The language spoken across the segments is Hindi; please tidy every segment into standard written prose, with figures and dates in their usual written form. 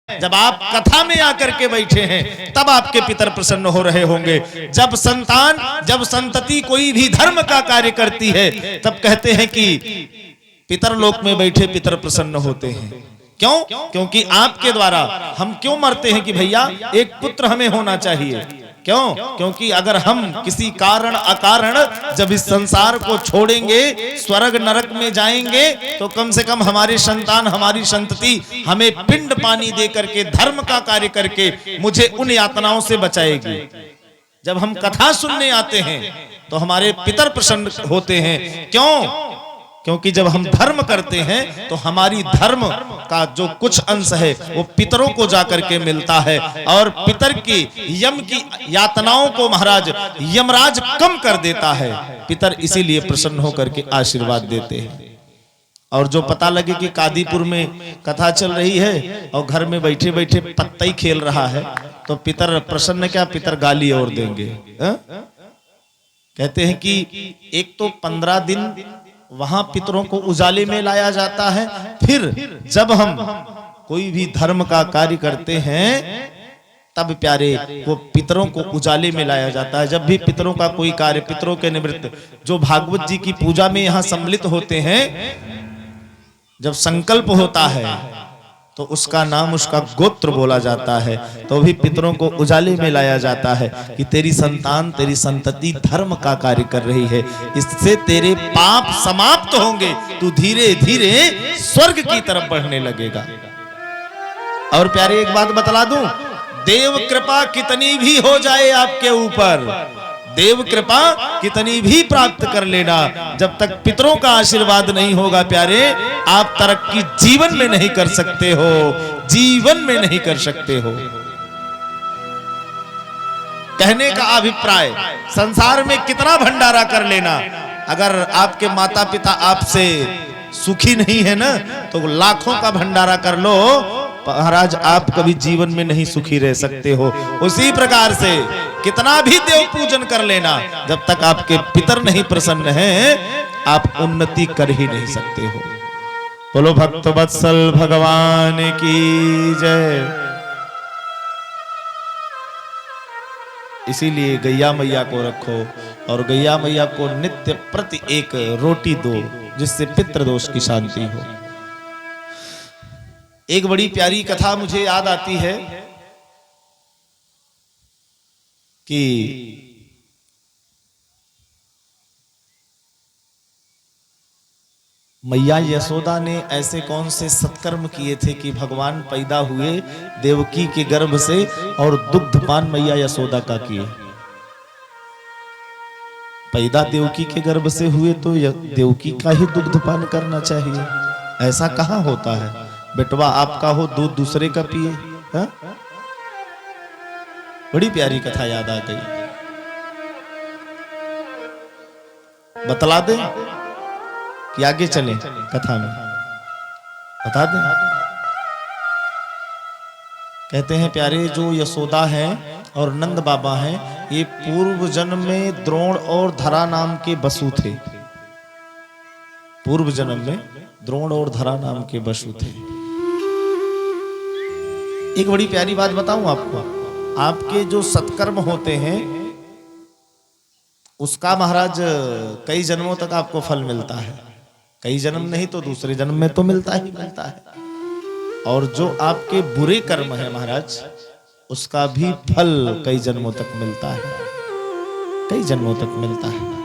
जब आप कथा में आकर के बैठे हैं तब आपके पितर प्रसन्न हो रहे होंगे। जब संतति कोई भी धर्म का कार्य करती है तब कहते हैं कि पितर लोक में बैठे पितर प्रसन्न होते हैं। क्यों? क्योंकि आपके द्वारा हम क्यों मरते हैं कि भैया एक पुत्र हमें होना चाहिए। क्यों? क्योंकि अगर हम किसी कारण अकारण जब इस संसार को छोड़ेंगे, स्वर्ग नरक में जाएंगे, तो कम से कम हमारी संतान, हमारी संतति हमें पिंड पानी दे करके, धर्म का कार्य करके मुझे उन यातनाओं से बचाएगी। जब हम कथा सुनने आते हैं तो हमारे पितर प्रसन्न होते हैं। क्यों? क्योंकि जब हम धर्म करते हैं तो हमारी धर्म का जो कुछ अंश है वो पितरों को जाकर के मिलता है, और पितर की यम की यातनाओं को महाराज यमराज कम कर देता है। पितर इसीलिए प्रसन्न होकर के आशीर्वाद देते हैं। और जो पता लगे कि कादीपुर में कथा चल रही है और घर में बैठे बैठे पत्ता ही खेल रहा है तो पितर प्रसन्न क्या, पितर गाली और देंगे। कहते हैं कि एक तो 15 दिन वहां पितरों को उजाले में लाया जाता है, फिर जब हम कोई भी धर्म का कार्य करते हैं तब प्यारे वो पितरों को उजाले में लाया जाता है। जब भी पितरों का कोई कार्य, पितरों के निमित्त जो भागवत जी की पूजा में यहाँ सम्मिलित होते हैं, जब संकल्प होता है तो उसका नाम, उसका गोत्र बोला जाता है, तो भी पितरों को उजाले में लाया जाता है कि तेरी संतान, तेरी संतति धर्म का कार्य कर रही है, इससे तेरे पाप समाप्त होंगे, तू धीरे धीरे स्वर्ग की तरफ बढ़ने लगेगा। और प्यारे एक बात बतला दूं, देव कृपा कितनी भी हो जाए आपके ऊपर, देव कृपा कितनी भी प्राप्त कर लेना, जब तक पितरों का आशीर्वाद नहीं होगा प्यारे, आप तरक्की जीवन में नहीं कर सकते हो, जीवन में नहीं कर सकते हो। कहने का अभिप्राय, संसार में कितना भंडारा कर लेना, अगर आपके माता पिता आपसे सुखी नहीं है ना, तो लाखों का भंडारा कर लो, महाराज आप कभी जीवन में नहीं सुखी रह सकते हो। उसी प्रकार से कितना भी देव पूजन कर लेना, जब तक आपके पितर नहीं प्रसन्न हैं, आप उन्नति कर ही नहीं सकते हो। बोलो भक्त वत्सल भगवान की जय। इसीलिए गैया मैया को रखो और गैया मैया को नित्य प्रति एक रोटी दो, जिससे पितृ दोष की शांति हो। एक बड़ी प्यारी कथा मुझे याद आती है कि मैया यशोदा ने ऐसे कौन से सत्कर्म किए थे कि भगवान पैदा हुए देवकी के गर्भ से, और दुग्धपान मैया यशोदा का किए। पैदा देवकी के गर्भ से हुए तो देवकी का ही दुग्धपान करना चाहिए। ऐसा कहाँ होता है, बेटवा आपका हो दूध दूसरे का पिए। हा? बड़ी प्यारी कथा याद आ गई, बतला दे कि आगे चले कथा में, बता दें। कहते हैं प्यारे, जो यशोदा है और नंद बाबा हैं, ये पूर्व जन्म में द्रोण और धरा नाम के बसु थे। पूर्व जन्म में द्रोण और धरा नाम के बसु थे। एक बड़ी प्यारी बात बताऊं आपको, आपके जो सत्कर्म होते हैं उसका महाराज कई जन्मों तक आपको फल मिलता है। कई जन्म नहीं तो दूसरे जन्म में तो मिलता ही मिलता है। और जो आपके बुरे कर्म है महाराज, उसका भी फल कई जन्मों तक मिलता है, कई जन्मों तक मिलता है।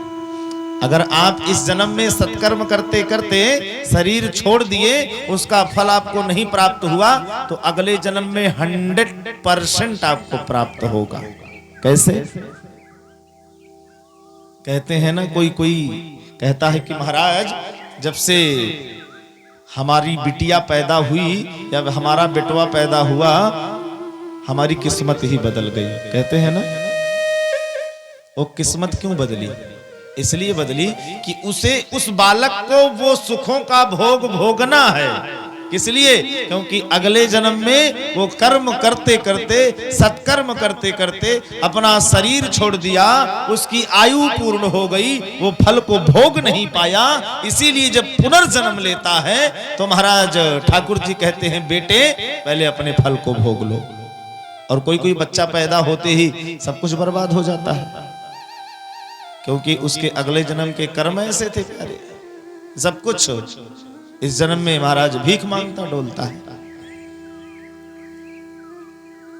अगर आप इस जन्म में सत्कर्म करते करते शरीर छोड़ दिए, उसका फल आपको नहीं प्राप्त हुआ, तो अगले जन्म में 100% आपको प्राप्त होगा। कैसे? कहते हैं ना, कोई कोई कहता है कि महाराज जब से हमारी बिटिया पैदा हुई या हमारा बेटवा पैदा हुआ, हमारी किस्मत ही बदल गई। कहते हैं ना, वो किस्मत क्यों बदली? इसलिए बदली कि उसे, उस बालक को वो सुखों का भोग भोगना है। किस लिए? क्योंकि अगले जन्म में वो कर्म करते करते, सत्कर्म करते करते अपना शरीर छोड़ दिया, उसकी आयु पूर्ण हो गई, वो फल को भोग नहीं पाया। इसीलिए जब पुनर्जन्म लेता है तो महाराज ठाकुर जी कहते हैं, बेटे पहले अपने फल को भोग लो। और कोई कोई बच्चा पैदा होते ही सब कुछ बर्बाद हो जाता है, क्योंकि उसके अगले जन्म के कर्म ऐसे थे प्यारे। सब कुछ इस जन्म में महाराज भीख मांगता डोलता है।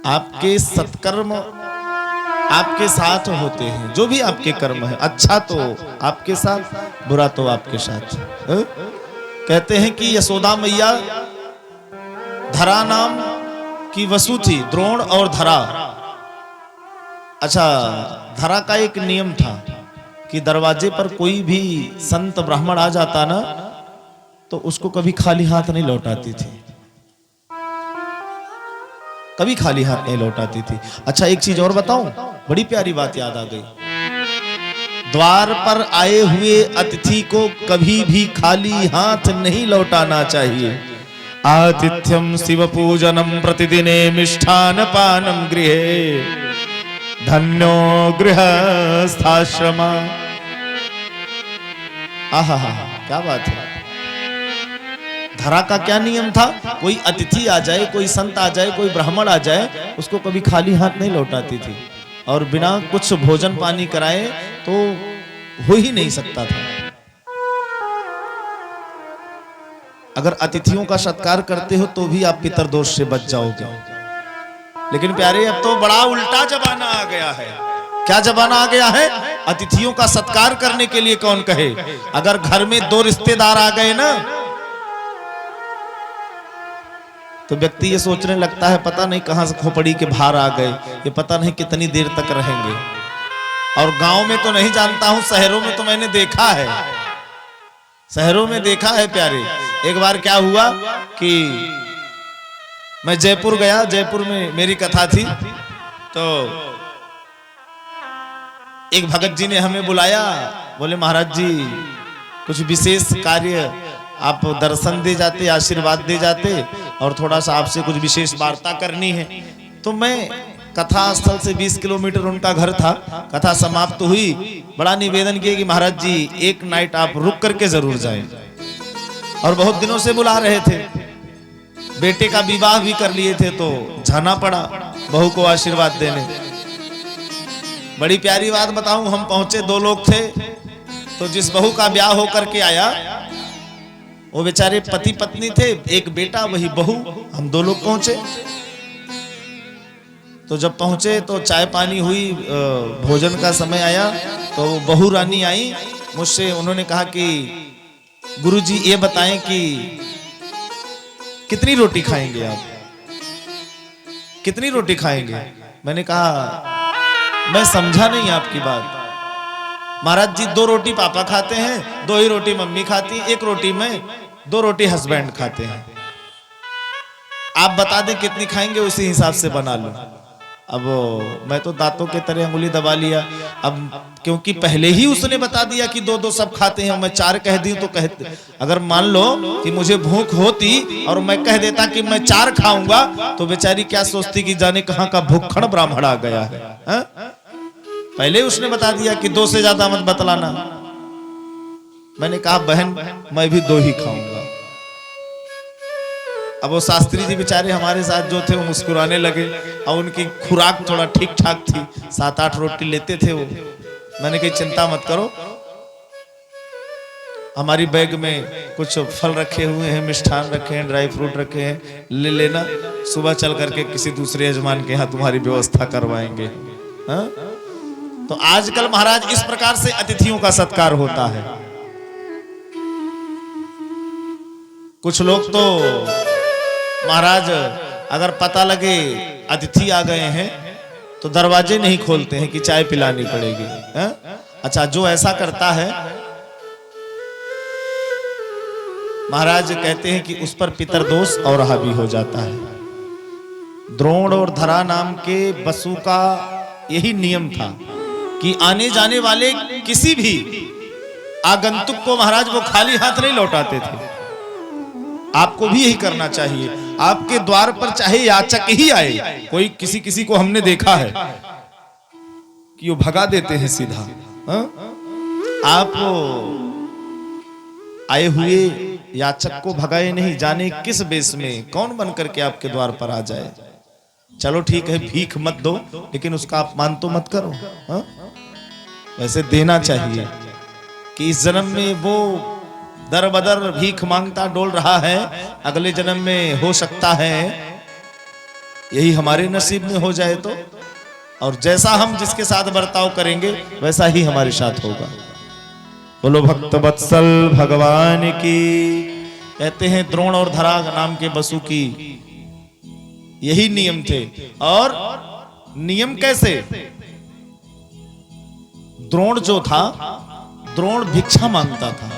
आपके सत्कर्म आपके साथ होते हैं, जो भी आपके कर्म है, अच्छा तो आपके साथ, बुरा तो आपके साथ। कहते हैं कि यशोदा मैया धरा नाम की वसु थी, द्रोण और धरा। अच्छा, धरा का एक नियम था कि दरवाजे पर कोई भी संत ब्राह्मण आ जाता ना तो उसको कभी खाली हाथ नहीं लौटाती थी, कभी खाली हाथ नहीं लौटाती थी। अच्छा, एक चीज और बताऊं, बड़ी प्यारी बात याद आ गई। द्वार पर आए हुए अतिथि को कभी भी खाली हाथ नहीं लौटाना चाहिए। आतिथ्यम शिव पूजनम प्रतिदिने मिष्ठान पानम गृहे धन्यो गृहस्थाश्रमा। आहा, क्या बात है। धरा का क्या नियम था? कोई अतिथि आ जाए, कोई संत आ जाए, कोई ब्राह्मण आ जाए, उसको कभी खाली हाथ नहीं लौटाती थी, और बिना कुछ भोजन पानी कराए तो हो ही नहीं सकता था। अगर अतिथियों का सत्कार करते हो तो भी आप पितरदोष से बच जाओगे। लेकिन प्यारे, अब तो बड़ा उल्टा जमाना आ गया है। क्या जमाना आ गया है? अतिथियों का सत्कार करने के लिए कौन कहे? अगर घर में 2 रिश्तेदार आ गए ना तो व्यक्ति ये सोचने लगता है, पता नहीं कहां से खोपड़ी के बाहर आ गए, ये पता नहीं कितनी देर तक रहेंगे। और गांव में तो नहीं जानता हूं, शहरों में तो मैंने देखा है, शहरों में देखा है प्यारे। एक बार क्या हुआ कि मैं जयपुर गया, जयपुर में मेरी कथा थी, तो एक भगत जी ने हमें बुलाया, बोले महाराज जी कुछ विशेष कार्य आप दर्शन दे जाते, आशीर्वाद दे जाते, और थोड़ा सा आपसे कुछ विशेष वार्ता करनी है। तो मैं कथा स्थल से 20 किलोमीटर उनका घर था। कथा समाप्त हुई, बड़ा निवेदन किया कि महाराज जी एक नाइट आप रुक करके जरूर जाएं। और बहुत दिनों से बुला रहे थे, बेटे का विवाह भी कर लिए थे, तो जाना पड़ा बहू को आशीर्वाद देने। बड़ी प्यारी बात बताऊं, हम पहुंचे, 2 लोग थे, तो जिस बहू का ब्याह होकर के आया वो बेचारे पति पत्नी थे, एक बेटा वही बहू, हम 2 लोग पहुंचे। तो जब पहुंचे तो चाय पानी हुई, भोजन का समय आया, तो बहू रानी आई मुझसे, उन्होंने कहा कि गुरुजी ये बताएं कि कितनी रोटी खाएंगे आप, कितनी रोटी खाएंगे? मैंने कहा मैं समझा नहीं आपकी बात। महाराज जी 2 रोटी पापा खाते हैं, 2 ही रोटी मम्मी खाती है, 1 रोटी मैं, 2 रोटी हस्बैंड खाते हैं। आप बता दें कितनी खाएंगे, उसी हिसाब से बना लो। अब मैं तो दांतों के तरह अंगुली दबा लिया। अब क्योंकि पहले ही उसने बता दिया कि 2-2 सब खाते हैं, मैं 4 कह दी तो कहते, अगर मान लो कि मुझे भूख होती और मैं कह देता कि मैं 4 खाऊंगा, तो बेचारी क्या सोचती कि जाने कहां का भूखड़ ब्राह्मण आ गया है, हा? पहले उसने बता दिया कि 2 से ज्यादा मत बतलाना। मैंने कहा बहन मैं भी 2 ही खाऊंगा। अब वो शास्त्री जी बेचारे हमारे साथ जो थे वो मुस्कुराने लगे, और उनकी खुराक थोड़ा ठीक ठाक थी, 7-8 रोटी लेते थे वो। मैंने कही चिंता मत करो, हमारी बैग में कुछ फल रखे हुए हैं, मिष्ठान रखे हैं, ड्राई फ्रूट रखे हैं, ले लेना, सुबह चल करके किसी दूसरे यजमान के यहाँ तुम्हारी व्यवस्था करवाएंगे। हा? तो आजकल महाराज इस प्रकार से अतिथियों का सत्कार होता है। कुछ लोग तो महाराज अगर पता लगे अतिथि आ गए हैं तो दरवाजे नहीं खोलते हैं कि चाय पिलानी पड़ेगी, है? अच्छा, जो ऐसा करता है महाराज कहते हैं कि उस पर पितरदोष और हावी हो जाता है। द्रोण और धरा नाम के वसु का यही नियम था कि आने जाने वाले किसी भी आगंतुक को महाराज वो खाली हाथ नहीं लौटाते थे। आपको भी यही करना चाहिए। आपके द्वार पर चाहे याचक ही आए, कोई किसी किसी को हमने देखा है कि वो भगा देते हैं सीधा। आप आए हुए याचक को भगाए नहीं, जाने किस बेस में कौन बन करके आपके द्वार पर आ जाए। चलो ठीक है, भीख मत दो, लेकिन उसका अपमान तो मत करो। वैसे देना चाहिए कि इस जन्म में वो दर बदर भीख मांगता डोल रहा है, अगले जन्म में हो सकता है यही हमारे नसीब में हो जाए तो, और जैसा हम जिसके साथ बर्ताव करेंगे वैसा ही हमारे साथ होगा। बोलो भक्त वत्सल भगवान की। कहते हैं द्रोण और धरा नाम के बसु की यही नियम थे। और नियम कैसे? द्रोण जो था, द्रोण भिक्षा मांगता था।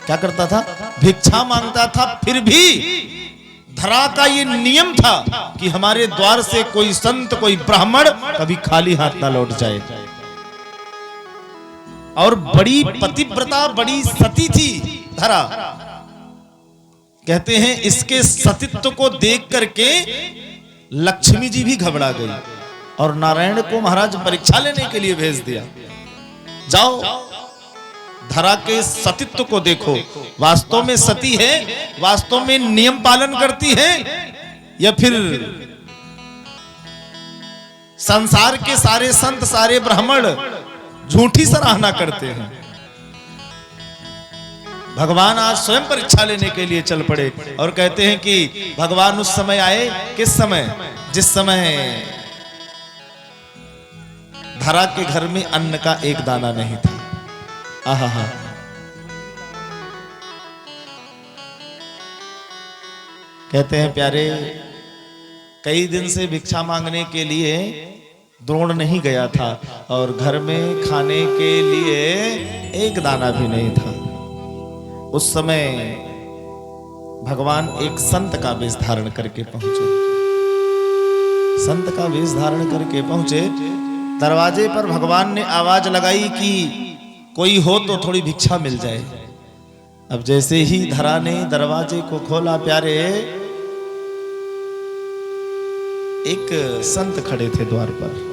क्या करता था? भिक्षा मांगता था। फिर भी धरा का ये नियम था कि हमारे द्वार से कोई संत, कोई ब्राह्मण कभी खाली हाथ ना लौट जाए। और बड़ी पतिव्रता, बड़ी सती थी धरा। कहते हैं इसके सतीत्व को देख करके लक्ष्मी जी भी घबरा गई और नारायण को महाराज परीक्षा लेने के लिए भेज दिया। जाओ धरा के सतीत्व को देखो, वास्तव में सती है, वास्तव में नियम पालन करती है, या फिर संसार के सारे संत, सारे ब्राह्मण झूठी सराहना करते हैं। भगवान आज स्वयं परीक्षा लेने के लिए चल पड़े और कहते हैं कि भगवान उस समय आए, किस समय? जिस समय धरा के घर में अन्न का एक दाना नहीं था। आहा, कहते हैं प्यारे, कई दिन से भिक्षा मांगने के लिए द्रोण नहीं गया था और घर में खाने के लिए एक दाना भी नहीं था। उस समय भगवान एक संत का वेश धारण करके पहुंचे। संत का वेश धारण करके पहुंचे, दरवाजे पर भगवान ने आवाज लगाई कि कोई हो तो थोड़ी भिक्षा मिल जाए। अब जैसे ही धरा ने दरवाजे को खोला प्यारे, एक संत खड़े थे द्वार पर।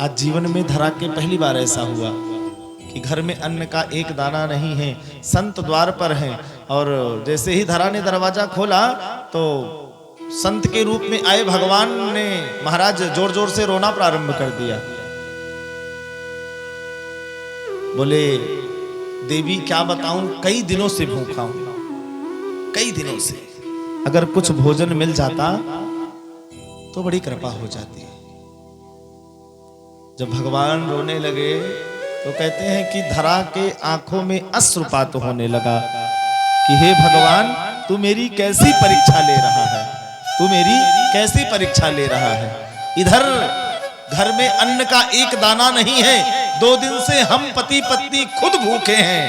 आज जीवन में धरा के पहली बार ऐसा हुआ कि घर में अन्न का एक दाना नहीं है, संत द्वार पर हैं। और जैसे ही धरा ने दरवाजा खोला तो संत के रूप में आए भगवान ने महाराज जोर जोर से रोना प्रारंभ कर दिया। बोले देवी क्या बताऊं, कई दिनों से भूखा हूं, कई दिनों से। अगर कुछ भोजन मिल जाता तो बड़ी कृपा हो जाती। जब भगवान रोने लगे तो कहते हैं कि धरा के आंखों में अश्रुपात होने लगा कि हे भगवान, तू मेरी कैसी परीक्षा ले रहा है, तू मेरी कैसी परीक्षा ले रहा है। इधर घर में अन्न का एक दाना नहीं है, 2 दिन से हम पति पत्नी खुद भूखे हैं,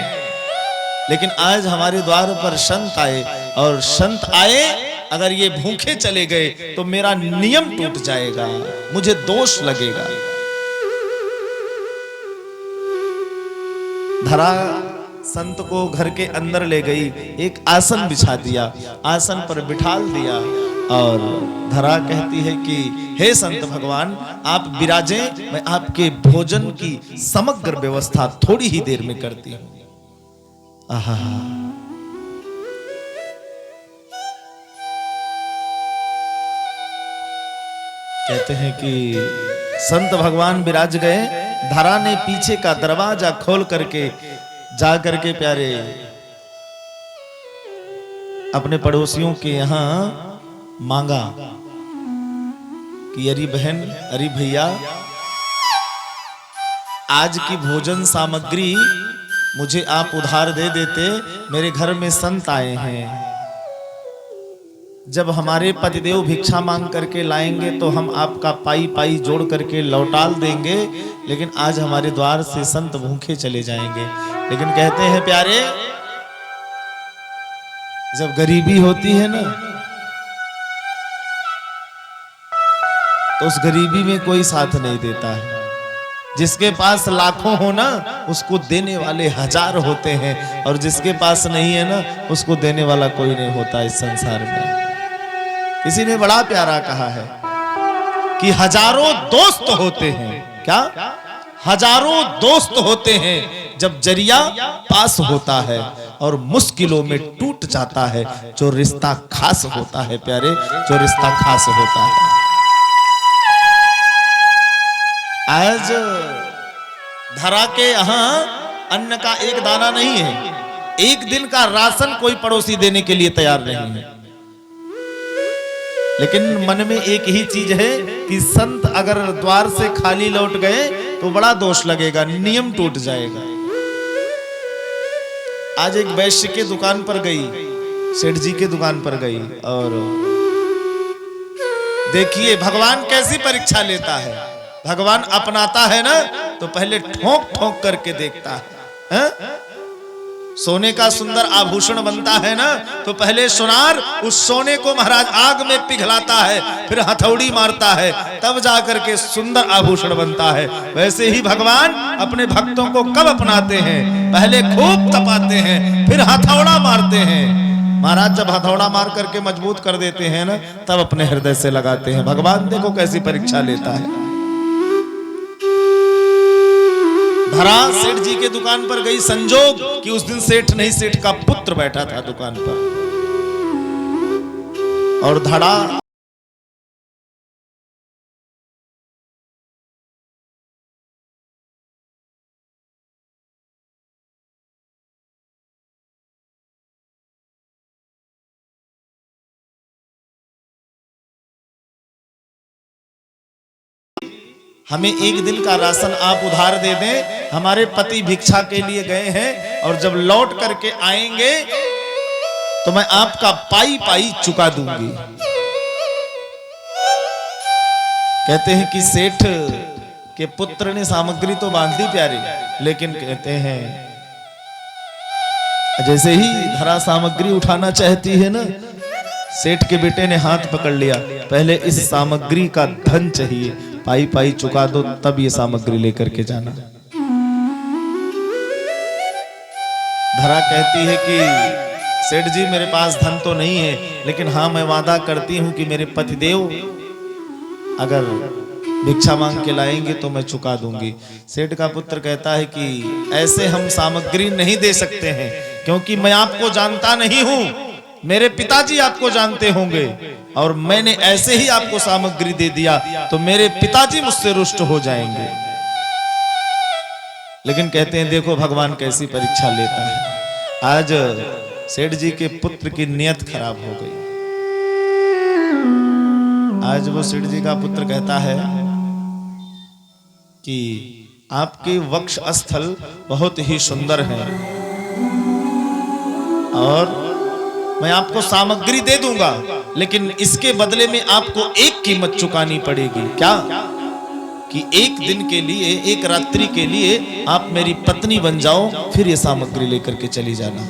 लेकिन आज हमारे द्वार पर संत आए, और संत आए अगर ये भूखे चले गए तो मेरा नियम टूट जाएगा, मुझे दोष लगेगा। धरा संत को घर के अंदर ले गई, एक आसन बिछा दिया, आसन पर बिठाल दिया और धरा कहती है कि हे संत भगवान, आप विराजें, मैं आपके भोजन की समग्र व्यवस्था थोड़ी ही देर में करती हूं। आहा, कहते हैं कि संत भगवान विराज गए। धरा ने पीछे का दरवाजा खोल करके जा करके प्यारे अपने पड़ोसियों के यहां मांगा कि अरे बहन, अरे भैया, आज की भोजन सामग्री मुझे आप उधार दे देते, मेरे घर में संत आए हैं। जब हमारे पतिदेव भिक्षा मांग करके लाएंगे तो हम आपका पाई पाई जोड़ करके लौटाल देंगे, लेकिन आज हमारे द्वार से संत भूखे चले जाएंगे। लेकिन कहते हैं प्यारे, जब गरीबी होती है ना, तो उस गरीबी में कोई साथ नहीं देता है। जिसके पास लाखों हो ना उसको देने वाले हजार होते हैं, और जिसके पास नहीं है ना उसको देने वाला कोई नहीं होता इस संसार में। किसी ने बड़ा प्यारा कहा है कि हजारों दोस्त होते हैं, क्या हजारों दोस्त होते हैं जब जरिया पास होता है, और मुश्किलों में टूट जाता है जो रिश्ता खास होता है प्यारे, जो रिश्ता खास होता है। आज धरा के यहां अन्न का एक दाना नहीं है, एक दिन का राशन कोई पड़ोसी देने के लिए तैयार नहीं है, लेकिन मन में एक ही चीज है कि संत अगर द्वार से खाली लौट गए तो बड़ा दोष लगेगा, नियम टूट जाएगा। आज एक वैश्य के दुकान पर गई, सेठ जी के दुकान पर गई, और देखिए भगवान कैसी परीक्षा लेता है। भगवान अपनाता है ना तो पहले ठोक ठोक करके देखता है, सोने का सुंदर आभूषण बनता है ना तो पहले सुनार उस सोने को महाराज आग में पिघलाता है, फिर हथौड़ी मारता है, तब जाकर के सुंदर आभूषण बनता है। वैसे ही भगवान अपने भक्तों को कब अपनाते हैं, पहले खूब तपाते हैं, फिर हथौड़ा मारते हैं। महाराज जब हथौड़ा मार करके मजबूत कर देते हैं ना तब अपने हृदय से लगाते हैं। भगवान देखो कैसी परीक्षा लेता है। धरा सेठ जी के दुकान पर गई, संजोग कि उस दिन सेठ नहीं सेठ का पुत्र बैठा था दुकान पर, और धड़ा हमें एक दिन का राशन आप उधार दे दें, हमारे पति भिक्षा के लिए गए हैं और जब लौट करके आएंगे तो मैं आपका पाई पाई चुका दूंगी। कहते हैं कि सेठ के पुत्र ने सामग्री तो बांध दी प्यारे, लेकिन कहते हैं जैसे ही धरा सामग्री उठाना चाहती है ना, सेठ के बेटे ने हाथ पकड़ लिया, पहले इस सामग्री का धन चाहिए, पाई पाई चुका दो तब ये सामग्री लेकर के जाना। धरा कहती है कि सेठ जी मेरे पास धन तो नहीं है, लेकिन हाँ मैं वादा करती हूं कि मेरे पतिदेव अगर भिक्षा मांग के लाएंगे तो मैं चुका दूंगी। सेठ का पुत्र कहता है कि ऐसे हम सामग्री नहीं दे सकते हैं, क्योंकि मैं आपको जानता नहीं हूं, मेरे पिताजी आपको जानते होंगे, और मैंने ऐसे ही आपको सामग्री दे दिया तो मेरे पिताजी मुझसे रुष्ट हो जाएंगे। लेकिन कहते हैं देखो भगवान कैसी परीक्षा लेता है। आज सेठ जी के पुत्र की नियत खराब हो गई। आज वो सेठ जी का पुत्र कहता है कि आपके वक्ष स्थल बहुत ही सुंदर है और मैं आपको सामग्री दे दूंगा, लेकिन इसके बदले में आपको एक कीमत चुकानी पड़ेगी। क्या? कि एक दिन के लिए, एक रात्रि के लिए आप मेरी पत्नी बन जाओ, फिर ये सामग्री लेकर के चली जाना।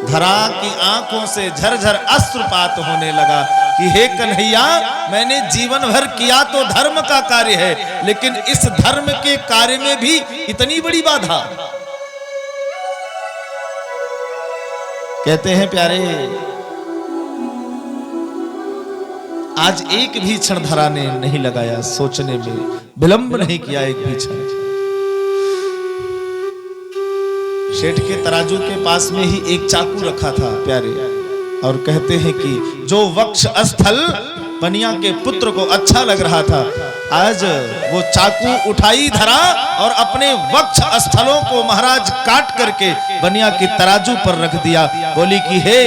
धरा की आंखों से झरझर अश्रुपात होने लगा कि हे कन्हैया, मैंने जीवन भर किया तो धर्म का कार्य है, लेकिन इस धर्म के कार्य में भी इतनी बड़ी बाधा। कहते हैं प्यारे, आज एक भी क्षण धरा ने नहीं लगाया सोचने में, विलंब नहीं किया एक भी क्षण। सेठ के तराजू के पास में ही एक चाकू रखा था प्यारे, और कहते हैं कि जो वक्ष स्थल बनिया के पुत्र को अच्छा लग रहा था, आज वो चाकू उठाई धरा और अपने वक्ष स्थलों को महाराज काट करके बनिया की तराजू पर रख दिया। बोली कि हे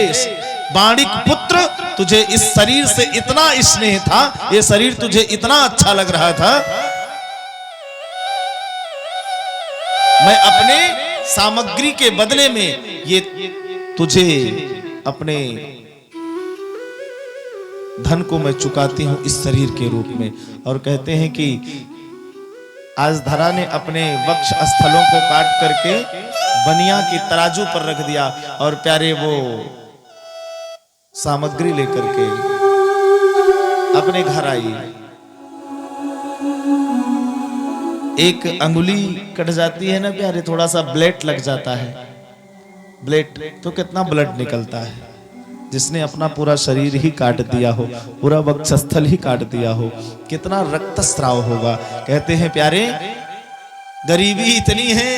बाणिक पुत्र, तुझे इस शरीर से इतना स्नेह था, ये शरीर तुझे इतना अच्छा लग रहा था, मैं अपने सामग्री के बदले में ये तुझे अपने धन को मैं चुकाती हूं इस शरीर के रूप में। और कहते हैं कि आज धरा ने अपने वक्ष स्थलों को काट करके बनिया की तराजू पर रख दिया और प्यारे वो सामग्री लेकर के अपने घर आई। एक अंगुली कट जाती है ना प्यारे, थोड़ा सा ब्लेड लग जाता है, ब्लेड तो कितना ब्लड निकलता है। जिसने अपना पूरा शरीर ही काट दिया हो, पूरा वक्षस्थल ही काट दिया हो, कितना रक्तस्राव होगा। कहते हैं प्यारे गरीबी इतनी है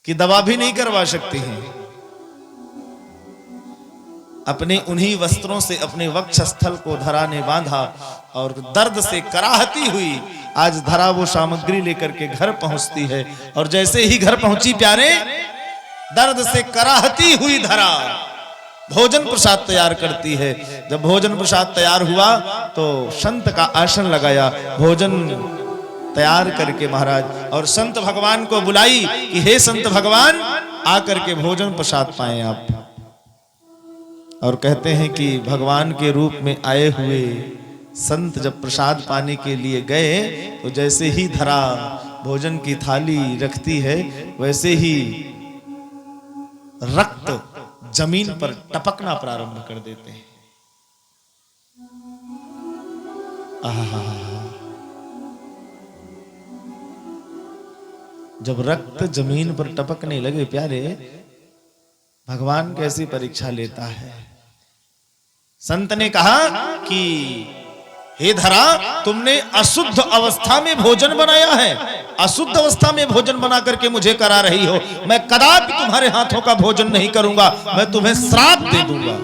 कि दवा भी नहीं करवा सकती हैं। अपने उन्हीं वस्त्रों से अपने वक्षस्थल को धरा ने बांधा और दर्द से कराहती हुई आज धरा वो सामग्री लेकर के घर पहुंचती है। और जैसे ही घर पहुंची प्यारे, दर्द से कराहती हुई धरा भोजन प्रसाद तैयार करती है। जब भोजन प्रसाद तैयार हुआ तो संत का आसन लगाया, भोजन तैयार करके महाराज, और संत भगवान को बुलाई कि हे संत भगवान आकर के भोजन प्रसाद पाएं आप। और कहते हैं कि भगवान के रूप में आए हुए संत जब प्रसाद पाने के लिए गए तो जैसे ही धरा भोजन की थाली रखती है, वैसे ही रक्त जमीन पर टपकना प्रारंभ कर देते हैं। जब रक्त जमीन पर टपकने लगे प्यारे, भगवान कैसी परीक्षा लेता है। संत ने कहा कि हे धरा, तुमने अशुद्ध अवस्था में भोजन बनाया है, अशुद्ध अवस्था में भोजन बना करके मुझे करा रही हो। मैं कदापि तुम्हारे हाथों का भोजन नहीं करूंगा, मैं तुम्हें श्राप दे दूंगा।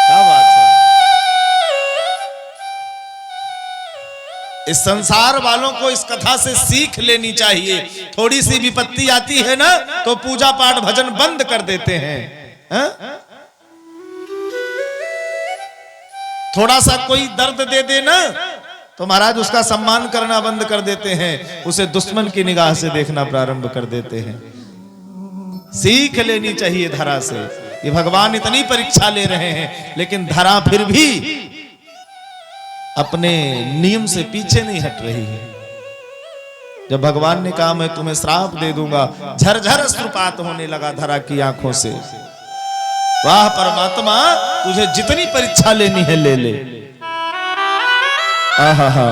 क्या बात है। इस संसार वालों को इस कथा से सीख लेनी चाहिए। थोड़ी सी विपत्ति आती है ना तो पूजा पाठ भजन बंद कर देते हैं। थोड़ा सा कोई दर्द दे दे ना तो महाराज उसका सम्मान करना बंद कर देते हैं, उसे दुश्मन की निगाह से देखना प्रारंभ कर देते हैं। सीख लेनी चाहिए धरा से। ये भगवान इतनी परीक्षा ले रहे हैं लेकिन धरा फिर भी अपने नियम से पीछे नहीं हट रही है। जब भगवान ने कहा मैं तुम्हें श्राप दे दूंगा, झरझर अश्रुपात होने लगा धरा की आंखों से। वाह परमात्मा, तुझे जितनी परीक्षा लेनी है ले ले। आहा,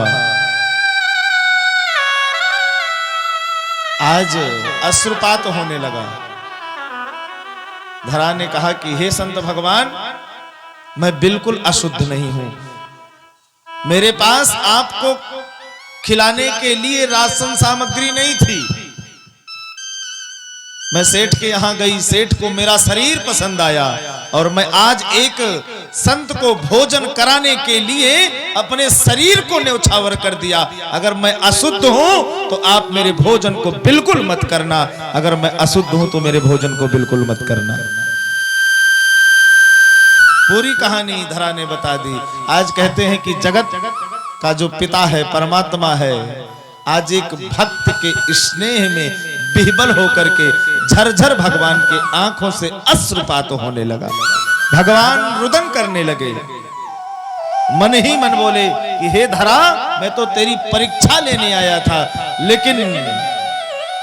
आज अश्रुपात होने लगा। धरा ने कहा कि हे संत भगवान, मैं बिल्कुल अशुद्ध नहीं हूं, मेरे पास आपको खिलाने के लिए राशन सामग्री नहीं थी। मैं सेठ के यहां गई, सेठ को मेरा शरीर पसंद आया और मैं आज एक संत को भोजन कराने के लिए अपने शरीर को न्यौछावर कर दिया। अगर मैं अशुद्ध हूं तो आप मेरे भोजन को बिल्कुल मत करना, अगर मैं अशुद्ध हूं तो मेरे भोजन को बिल्कुल मत करना। पूरी कहानी धरा ने बता दी। आज कहते हैं कि जगत का जो पिता है, परमात्मा है, आज एक भक्त के स्नेह में बिहबल होकर के झरझर भगवान के आंखों से अश्रुपात होने लगा। भगवान रुदन करने लगे, मन ही मन बोले कि हे धरा, मैं तो तेरी परीक्षा लेने आया था, लेकिन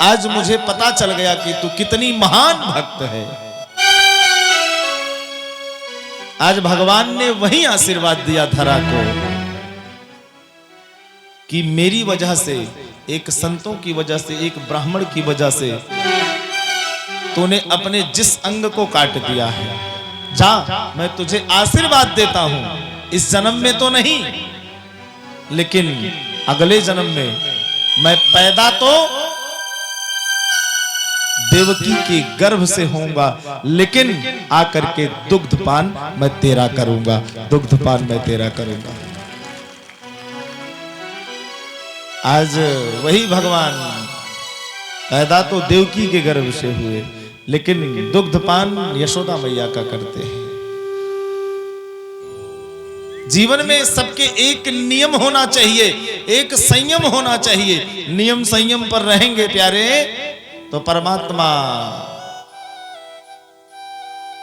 आज मुझे पता चल गया कि तू कितनी महान भक्त है। आज भगवान ने वही आशीर्वाद दिया धरा को कि मेरी वजह से, एक संतों की वजह से, एक ब्राह्मण की वजह से तूने अपने जिस अंग को काट दिया है, जा मैं तुझे आशीर्वाद देता हूं। इस जन्म में तो नहीं, लेकिन अगले जन्म में मैं पैदा तो देवकी के गर्भ से होऊंगा, लेकिन आकर के दुग्धपान मैं तेरा करूंगा, दुग्धपान मैं तेरा करूंगा। आज वही भगवान पैदा तो देवकी के गर्भ से हुए, लेकिन दुग्धपान यशोदा मैया का करते हैं। जीवन में सबके एक नियम होना चाहिए, एक संयम होना चाहिए। नियम संयम पर रहेंगे प्यारे तो परमात्मा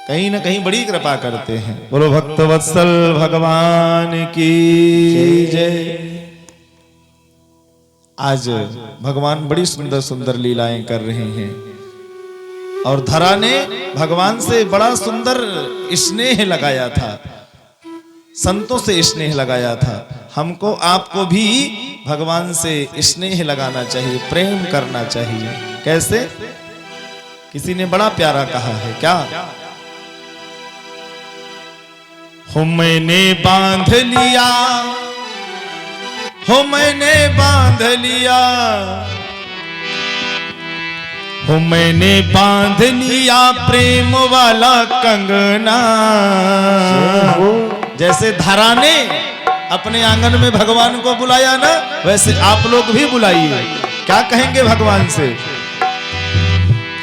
कहीं ना कहीं बड़ी कृपा करते हैं। बोलो भक्त वत्सल भगवान की जय। आज भगवान बड़ी सुंदर सुंदर लीलाएं कर रहे हैं और धरा ने भगवान से बड़ा सुंदर स्नेह लगाया था। संतों से स्नेह लगाया था। हमको आपको भी भगवान से स्नेह लगाना चाहिए, प्रेम करना चाहिए। कैसे? किसी ने बड़ा प्यारा कहा है, क्या? हो मैंने बांध लिया, हो मैंने बांध लिया, हो मैंने बांध लिया प्रेम वाला कंगना। जैसे धरा ने अपने आंगन में भगवान को बुलाया ना, वैसे आप लोग भी बुलाइए। क्या कहेंगे भगवान से?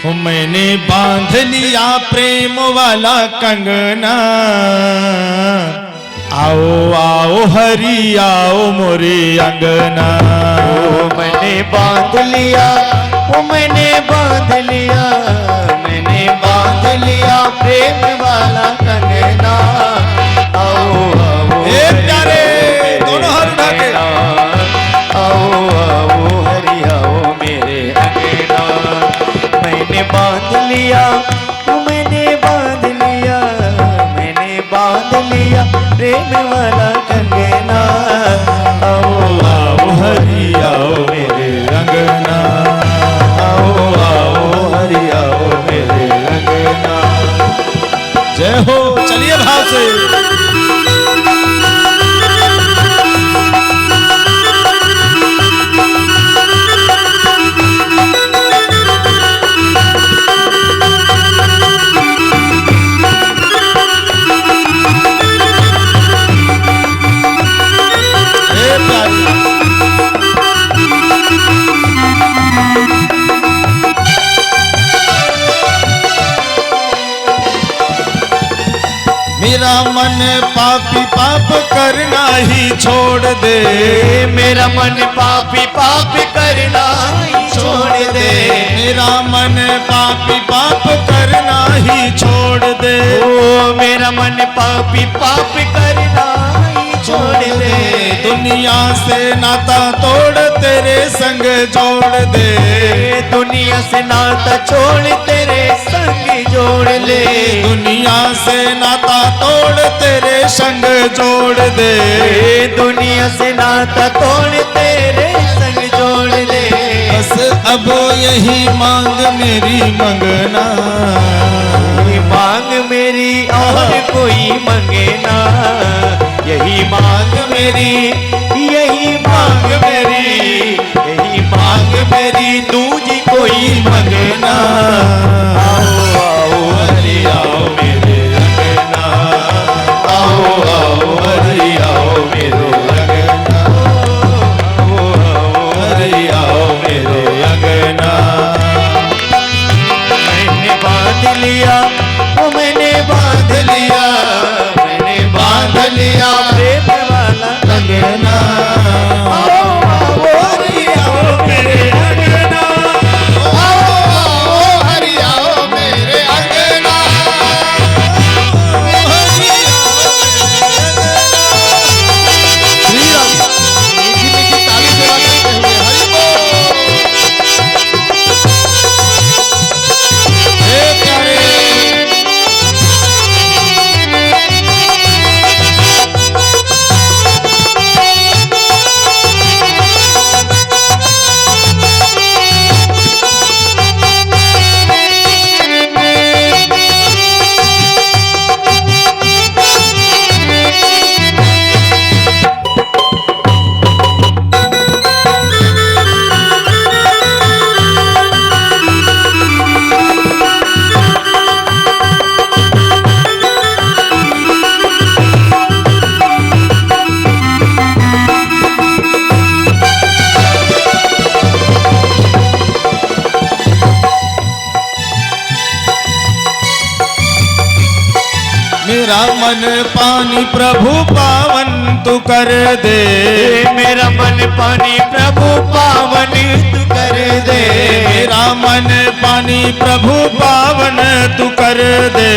हो मैंने बांध लिया प्रेम वाला कंगना, आओ आओ हरि आओ मोरे अंगना। ओ मैंने बांध लिया, ओ मैंने बांध लिया, मैंने बांध लिया प्रेम वाला कंगना। आओ आओ प्यारे दोनों हाथ उठा के, आओ आओ हरि आओ मेरे अंगना। मैंने बांध लिया, ओ मैंने बांध लिया, मैंने बांध लिया प्रेम वाला कंगना। आओ आओ हरि आओ मेरे अंगना, आओ आओ हरि आओ मेरे अंगना। जय हो। चलिए भाव से। मेरा मन पापी पाप करना ही छोड़ दे, मेरा मन पापी पाप करना ही छोड़ दे, मेरा मन पापी पाप करना ही छोड़ दे। ओ मेरा मन पापी पाप करना ही छोड़ दे। दुनिया से नाता तोड़ तेरे संग जोड़ दे, दुनिया से नाता छोड़ तेरे संग जोड़ ले। दुनिया से नाता तोड़ तेरे संग जोड़ दे, दुनिया से नाता तोड़ तेरे संग जोड़ ले। बस अब यही मांग मेरी मंगना, ये मांग मेरी और कोई मंगे ना। यही मांग मेरी, यही मांग मेरी, यही मांग मेरी, दूजी कोई मंगना। आओ आओ हरि आओ मेरे अंगना, आओ आओ हरि आओ मेरे अंगना, आओ आओ हरि आओ मेरे अंगना। मैंने बांध लिया, ओ मैंने बांध लिया, मैंने बांध लिया प्रेम वाला कंगना। आओ आओ हरि आओ मेरे अंगना, आओ आओ हरि आओ मेरे अंगना। मीठी मीठी ताली से बजाते हुए हरि बोल। हे प्यारे मेरा मन पानी प्रभु पावन तू कर दे, मेरा मन पानी प्रभु पावन तू कर दे। मेरा मन पानी प्रभु पावन तू कर दे,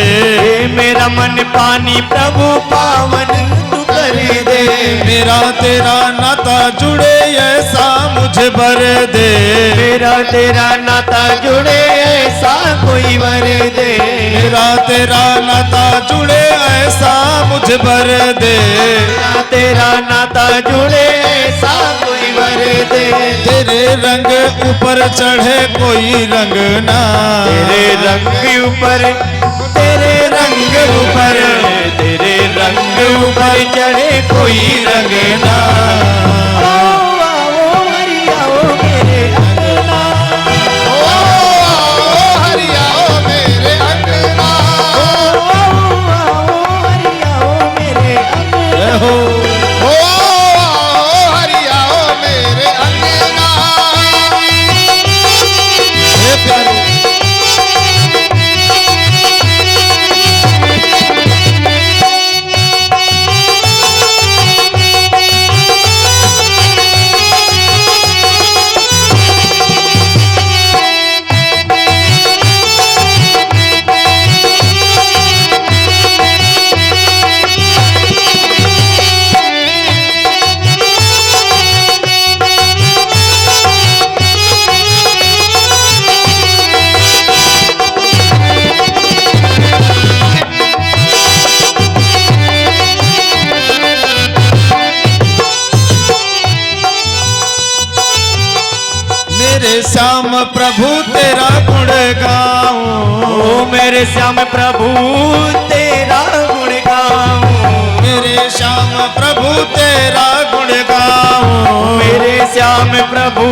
मेरा मन पानी प्रभु पावन तू कर भर दे। मेरा तेरा नाता जुड़े ऐसा मुझे भर दे। मेरा तेरा नाता जुड़े ऐसा कोई वर दे। मेरा तेरा नाता जुड़े ऐसा मुझे भर दे। मेरा तेरा नाता जुड़े ऐसा कोई वर दे। तेरे रंग ऊपर चढ़े कोई रंग ना। तेरे रंग ऊपर, तेरे रंग ऊपर, तेरे रंग ऊपर चढ़े कोई रंग ना। आओ आओ हरि आओ मेरे अंगना। ओ हरि आओ मेरे अंगना। आओ हरि आओ मेरे अंगना। हो हरि आओ मेरे अंगना। हे प्यारे मेरे श्याम प्रभु तेरा गुण गाऊं। ओ मेरे श्याम प्रभु तेरा गुण गाऊं। मेरे श्याम प्रभु तेरा गुण गाऊं। मेरे श्याम प्रभु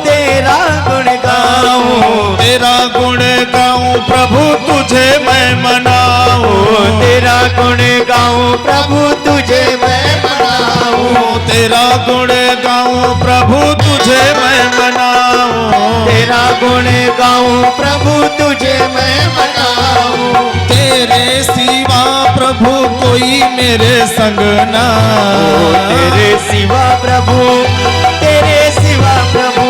तेरा गुण गाऊं। तेरा गुण गाऊं प्रभु तुझे मैं मनाऊं। तेरा गुण गाऊं प्रभु तुझे मैं मनाऊं। तेरा गुण गाऊं प्रभु तुझे मैं मनाऊं। तेरा गुण गाऊं प्रभु तुझे मैं मनाऊं। तेरे सिवा प्रभु कोई मेरे संग ना। तेरे सिवा प्रभु, तेरे सिवा प्रभु,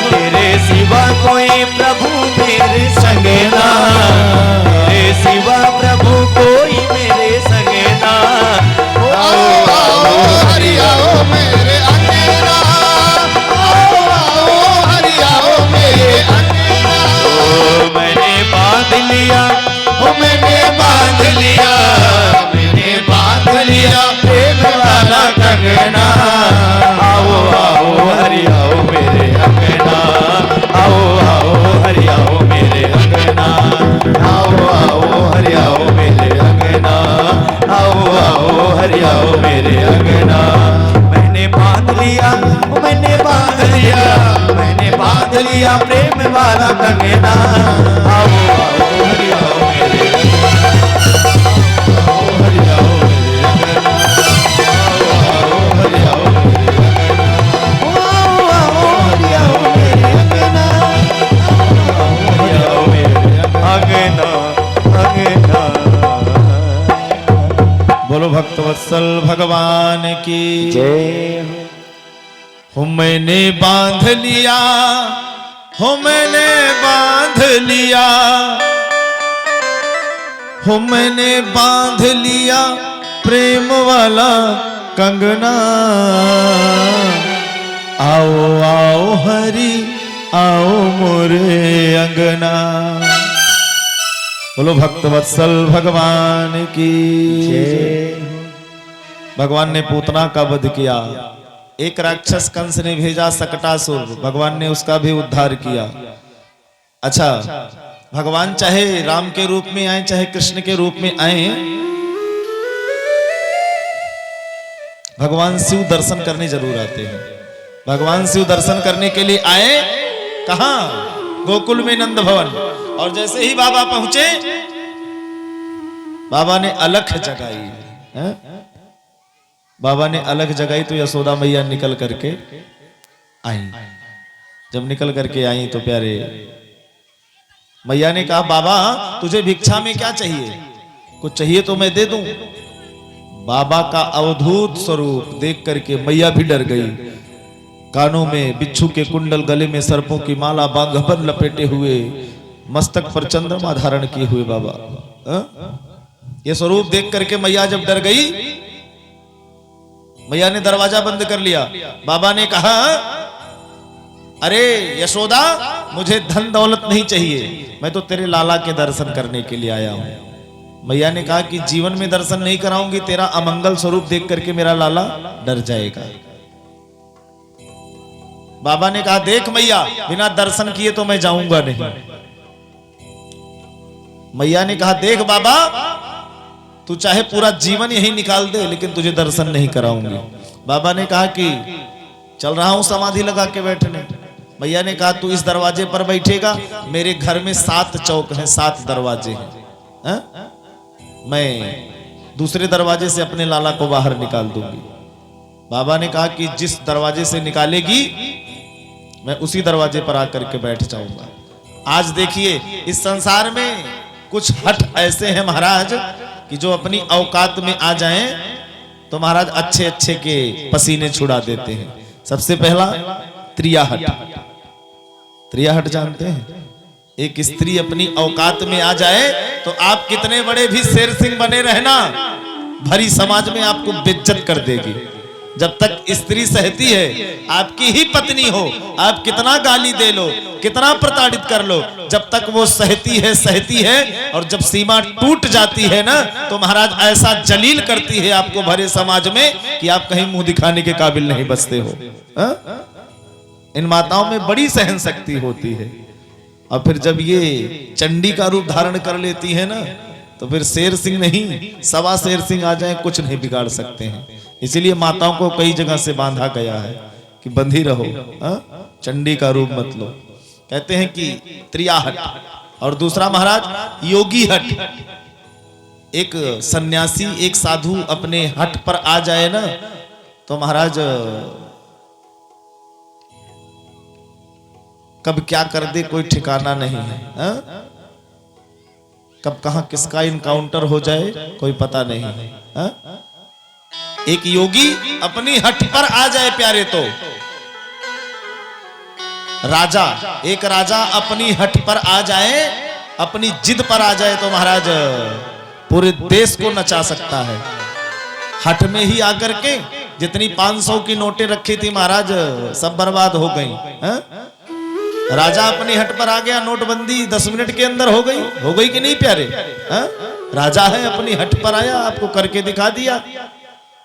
तेरे सिवा कोई प्रभु मेरे संग ना। तेरे सिवा प्रभु कोई मेरे संग ना। आओ आओ हरि आओ मेरे अंगना। आओ आओ हरि आओ मेरे अंगना। मैंने बांध लिया, ओ मैंने बांध लिया, मैंने बांध लिया प्रेम वाला कंगना। आओ आओ हरि आओ मेरे अंगना। आओ आओ हरि आओ मेरे अंगना। आओ आओ हरि आओ मेरे अंगना। आओ आओ हरि आओ मेरे अंगना। मैंने बांध लिया, मैंने बांध लिया, मैंने बांध लिया प्रेम वाला कंगना। आओ आओ हरि आओ मेरे अंगना। आओ हरि आओ मेरे अंगना। आओ आओ हरि आओ मेरे अंगना। बोलो भक्तवत्सल भगवान की जय हो। मैंने बांध लिया, हो मैंने बांध लिया, हो मैंने बांध लिया प्रेम वाला कंगना। आओ आओ हरि आओ मोरे अंगना। बोलो भक्तवत्सल भगवान की जय। भगवान ने पूतना का वध किया। एक राक्षस कंस ने भेजा सकटासुर, भगवान ने उसका भी उद्धार किया। अच्छा, भगवान चाहे राम के रूप में आए चाहे कृष्ण के रूप में आए, भगवान शिव दर्शन करने जरूर आते हैं। भगवान शिव दर्शन करने के लिए आए कहां? गोकुल में नंद भवन। और जैसे ही बाबा पहुंचे, बाबा ने अलख जगाई। है? बाबा ने अलग जगाई तो यशोदा मैया निकल करके आई। जब निकल करके आई तो प्यारे मैया ने कहा, बाबा तुझे भिक्षा में क्या चाहिए? कुछ चाहिए तो मैं दे दूं। बाबा का अवधूत स्वरूप देख करके मैया भी डर गई। कानों में बिच्छू के कुंडल, गले में सर्पों की माला, बांगभर लपेटे हुए, मस्तक पर चंद्रमा धारण किए हुए बाबा। ये स्वरूप देख करके मैया जब डर गई मैया ने दरवाजा बंद कर लिया। बाबा ने कहा, अरे यशोदा, मुझे धन दौलत नहीं चाहिए, मैं तो तेरे लाला के दर्शन करने के लिए आया हूं। मैया ने कहा कि जीवन में दर्शन नहीं कराऊंगी, तेरा अमंगल स्वरूप देख करके मेरा लाला डर जाएगा। बाबा ने कहा, देख मैया, बिना दर्शन किए तो मैं जाऊंगा नहीं। मैया ने कहा, देख बाबा, तू चाहे पूरा जीवन यही निकाल दे, लेकिन तुझे दर्शन नहीं कराऊंगी। बाबा ने कहा कि चल रहा हूं समाधि लगा के बैठने। मैया ने कहा, तू इस दरवाजे पर बैठेगा, मेरे घर में 7 चौक हैं, 7 दरवाजे हैं, मैं दूसरे दरवाजे से अपने लाला को बाहर निकाल दूंगी। बाबा ने कहा कि जिस दरवाजे से निकालेगी, मैं उसी दरवाजे पर आकर के बैठ जाऊंगा। आज देखिए, इस संसार में कुछ हट ऐसे हैं महाराज कि जो अपनी औकात में आ जाएं तो महाराज अच्छे अच्छे के पसीने छुड़ा देते हैं। सबसे पहला त्रिया हट। त्रिया हट जानते हैं? एक स्त्री अपनी औकात में आ जाए तो आप कितने बड़े भी शेर सिंह बने रहना, भरी समाज में आपको बेइज्जत कर देगी। जब तक स्त्री सहती है, आपकी ही पत्नी हो, आप कितना गाली दे लो, कितना प्रताड़ित कर लो, जब तक वो सहती है, और जब सीमा टूट जाती है ना, तो महाराज ऐसा जलील करती है आपको भरे समाज में कि आप कहीं मुंह दिखाने के काबिल नहीं बचते हो। इन माताओं में बड़ी सहन शक्ति होती है, और फिर जब ये चंडी का रूप धारण कर लेती है ना, तो फिर शेर सिंह नहीं, 1.25 शेर सिंह आ जाए, कुछ नहीं बिगाड़ सकते हैं। इसीलिए माताओं को कई जगह से बांधा गया है कि बंधी रहो, चंडी का रूप मत लो। कहते हैं कि त्रिया हट। और दूसरा महाराज योगी हट। एक सन्यासी, एक साधु अपने हट पर आ जाए ना, तो महाराज कब क्या कर दे कोई ठिकाना नहीं है, कब कहां किसका इनकाउंटर हो जाए कोई पता नहीं है। एक योगी अपनी हट पर आ जाए प्यारे, तो राजा, एक राजा अपनी हट पर आ जाए, अपनी जिद पर आ जाए, तो महाराज पूरे देश को नचा सकता है। हट में ही आकर के जितनी 500 की नोटें रखी थी महाराज, सब बर्बाद हो गई। राजा अपनी हट पर आ गया, नोटबंदी 10 मिनट के अंदर हो गई कि नहीं प्यारे? राजा है, अपनी हट पर आया, आपको करके दिखा दिया।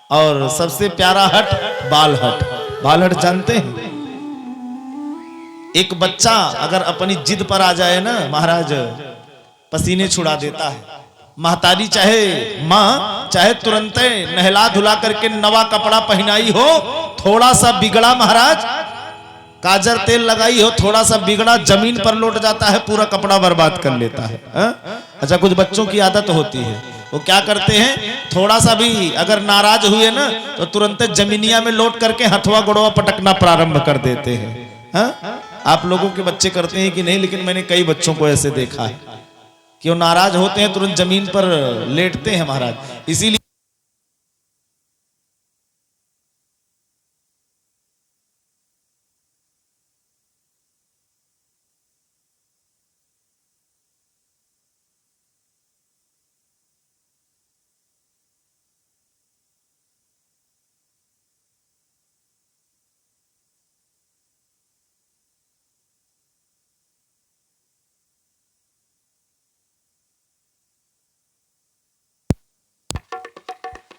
और सबसे प्यारा हट बाल हट। बाल हट जानते हैं? एक बच्चा अगर अपनी जिद पर आ जाए ना महाराज, पसीने छुड़ा देता है। महतारी चाहे माँ चाहे तुरंत नहला धुला करके नवा कपड़ा पहनाई हो, थोड़ा सा बिगड़ा महाराज, काजर तेल लगाई हो, थोड़ा सा बिगड़ा जमीन पर लौट जाता है, पूरा कपड़ा बर्बाद कर लेता है। अच्छा, कुछ बच्चों की आदत होती है, वो क्या करते हैं, थोड़ा सा भी अगर नाराज हुए ना, तो तुरंत जमीनिया में लौट करके हथवा गोड़वा पटकना प्रारंभ कर देते हैं। आप लोगों के बच्चे करते हैं कि नहीं? लेकिन मैंने कई बच्चों को ऐसे देखा है कि वो नाराज होते हैं, तुरंत जमीन पर लेटते हैं महाराज। इसीलिए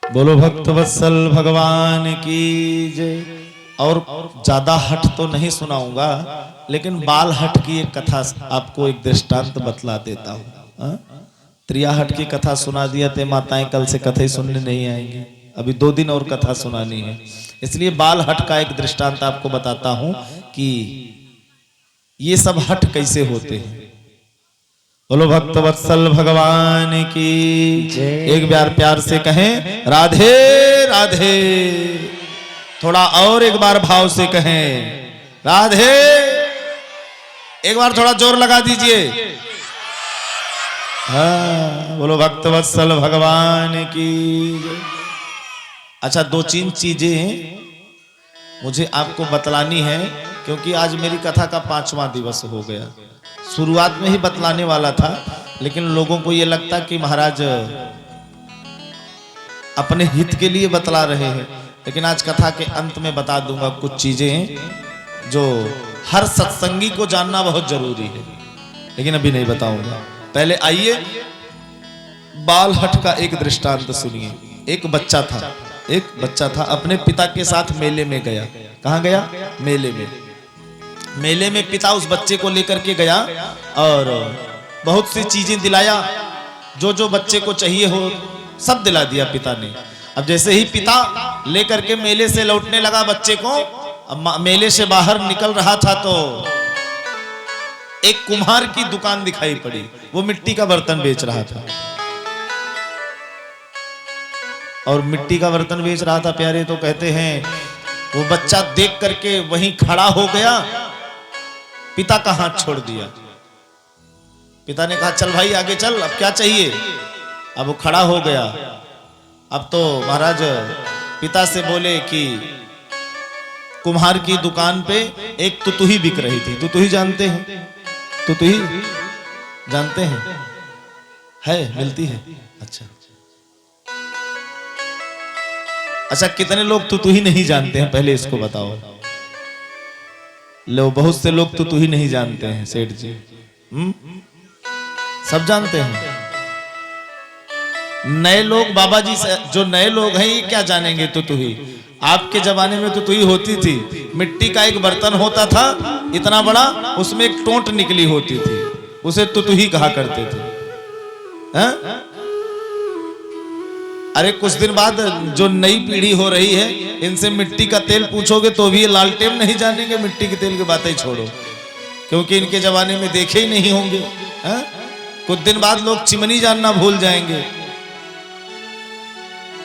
बोलो भक्त वत्सल भगवान की जय। और ज्यादा हट तो नहीं सुनाऊंगा, लेकिन बाल हट की एक कथा आपको, एक दृष्टांत बतला देता हूँ। त्रिया हट की कथा सुना दिया थे, माताएं कल से कथा ही सुनने नहीं आएंगी, अभी 2 दिन और कथा सुनानी है। इसलिए बाल हट का एक दृष्टांत आपको बताता हूं कि ये सब हट कैसे होते हैं। बोलो भक्त वत्सल भगवान की एक बार प्यार से कहें राधे राधे। थोड़ा और एक बार भाव से कहें राधे। एक बार थोड़ा जोर लगा दीजिए। हाँ, बोलो भक्त वत्सल भगवान की। अच्छा, 2-3 चीजें मुझे आपको बतलानी है, क्योंकि आज मेरी कथा का 5वां दिवस हो गया। शुरुआत में ही बतलाने वाला था, लेकिन लोगों को ये लगता कि महाराज अपने हित के लिए बतला रहे हैं। लेकिन आज कथा के अंत में बता दूंगा कुछ चीजें जो हर सत्संगी को जानना बहुत जरूरी है, लेकिन अभी नहीं बताऊंगा। पहले आइए बालहट का एक दृष्टांत सुनिए। एक बच्चा था अपने पिता के साथ मेले में गया। कहाँ गया? मेले में पिता उस बच्चे को लेकर के गया और बहुत सी चीजें दिलाया, जो बच्चे को चाहिए हो सब दिला दिया पिता ने। अब जैसे ही पिता लेकर के मेले से लौटने लगा बच्चे को, अब मेले से बाहर निकल रहा था तो एक कुम्हार की दुकान दिखाई पड़ी। वो मिट्टी का बर्तन बेच रहा था और मिट्टी का बर्तन बेच रहा था प्यारे। तो कहते हैं वो बच्चा देख करके वहीं खड़ा हो गया, पिता का हाथ छोड़ दिया। पिता ने कहा चल भाई आगे चल, अब क्या चाहिए? अब वो खड़ा हो गया। अब तो महाराज पिता से बोले कि कुम्हार की दुकान पे एक तुतुही बिक रही थी। तुतुही जानते हैं? तुतुही जानते हैं? है, मिलती है। अच्छा कितने लोग तुतुही नहीं जानते हैं? पहले इसको बताओ। लो, बहुत से लोग तुतुही नहीं जानते हैं सेठ जी। सब जानते हैं। नए लोग, बाबा जी से जो नए लोग हैं ये क्या जानेंगे तुतुही? आपके जमाने में तुतुही होती थी, मिट्टी का एक बर्तन होता था इतना बड़ा, उसमें एक टोंट निकली होती थी, उसे तुतुही कहा करते थे। हैं? अरे कुछ दिन बाद जो नई पीढ़ी हो रही है इनसे मिट्टी का तेल पूछोगे तो भी ये लालटेन नहीं जानेंगे। मिट्टी के तेल की बातें छोड़ो, क्योंकि इनके जमाने में देखे ही नहीं होंगे। हैं? कुछ दिन बाद लोग चिमनी जानना भूल जाएंगे।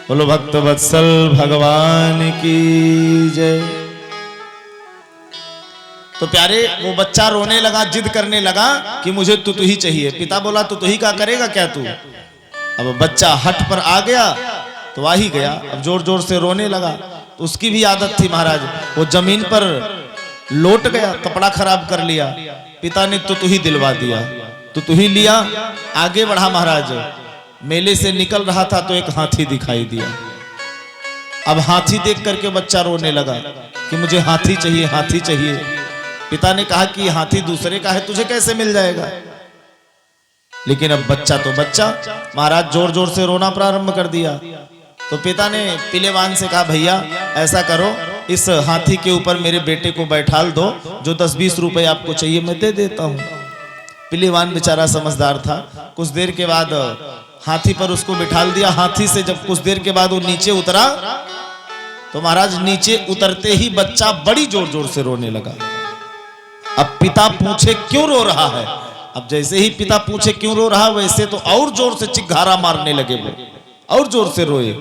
बोलो भक्त वत्सल भगवान की जय। तो प्यारे वो बच्चा रोने लगा, जिद करने लगा कि मुझे तुतुही चाहिए। पिता बोला तुतुही का करेगा क्या तू? अब बच्चा हट पर आ गया तो आ ही गया। अब जोर जोर से रोने लगा। तो उसकी भी आदत थी महाराज, वो जमीन पर लोट गया, कपड़ा खराब कर लिया। पिता ने तुतुही दिलवा दिया, तुतुही लिया, आगे बढ़ा महाराज। मेले से निकल रहा था तो एक हाथी दिखाई दिया। अब हाथी देख करके बच्चा रोने लगा कि मुझे हाथी चाहिए, हाथी चाहिए। पिता ने कहा कि हाथी दूसरे का है, तुझे कैसे मिल जाएगा? लेकिन अब बच्चा तो बच्चा, महाराज जोर जोर से रोना प्रारंभ कर दिया। तो पिता ने पिलेवान से कहा भैया ऐसा करो, इस हाथी के ऊपर मेरे बेटे को बैठाल दो, जो 10-20 रुपए आपको चाहिए मैं दे देता हूँ। पिलेवान बेचारा समझदार था। कुछ देर के बाद हाथी पर उसको बिठाल दिया। हाथी से जब कुछ देर के बाद वो नीचे उतरा तो महाराज नीचे उतरते ही बच्चा बड़ी जोर जोर से रोने लगा। अब पिता पूछे क्यों रो रहा है? अब जैसे ही पिता पूछे क्यों रो रहा, वैसे तो और जोर से चिघारा मारने लगे वो, और जोर से रोए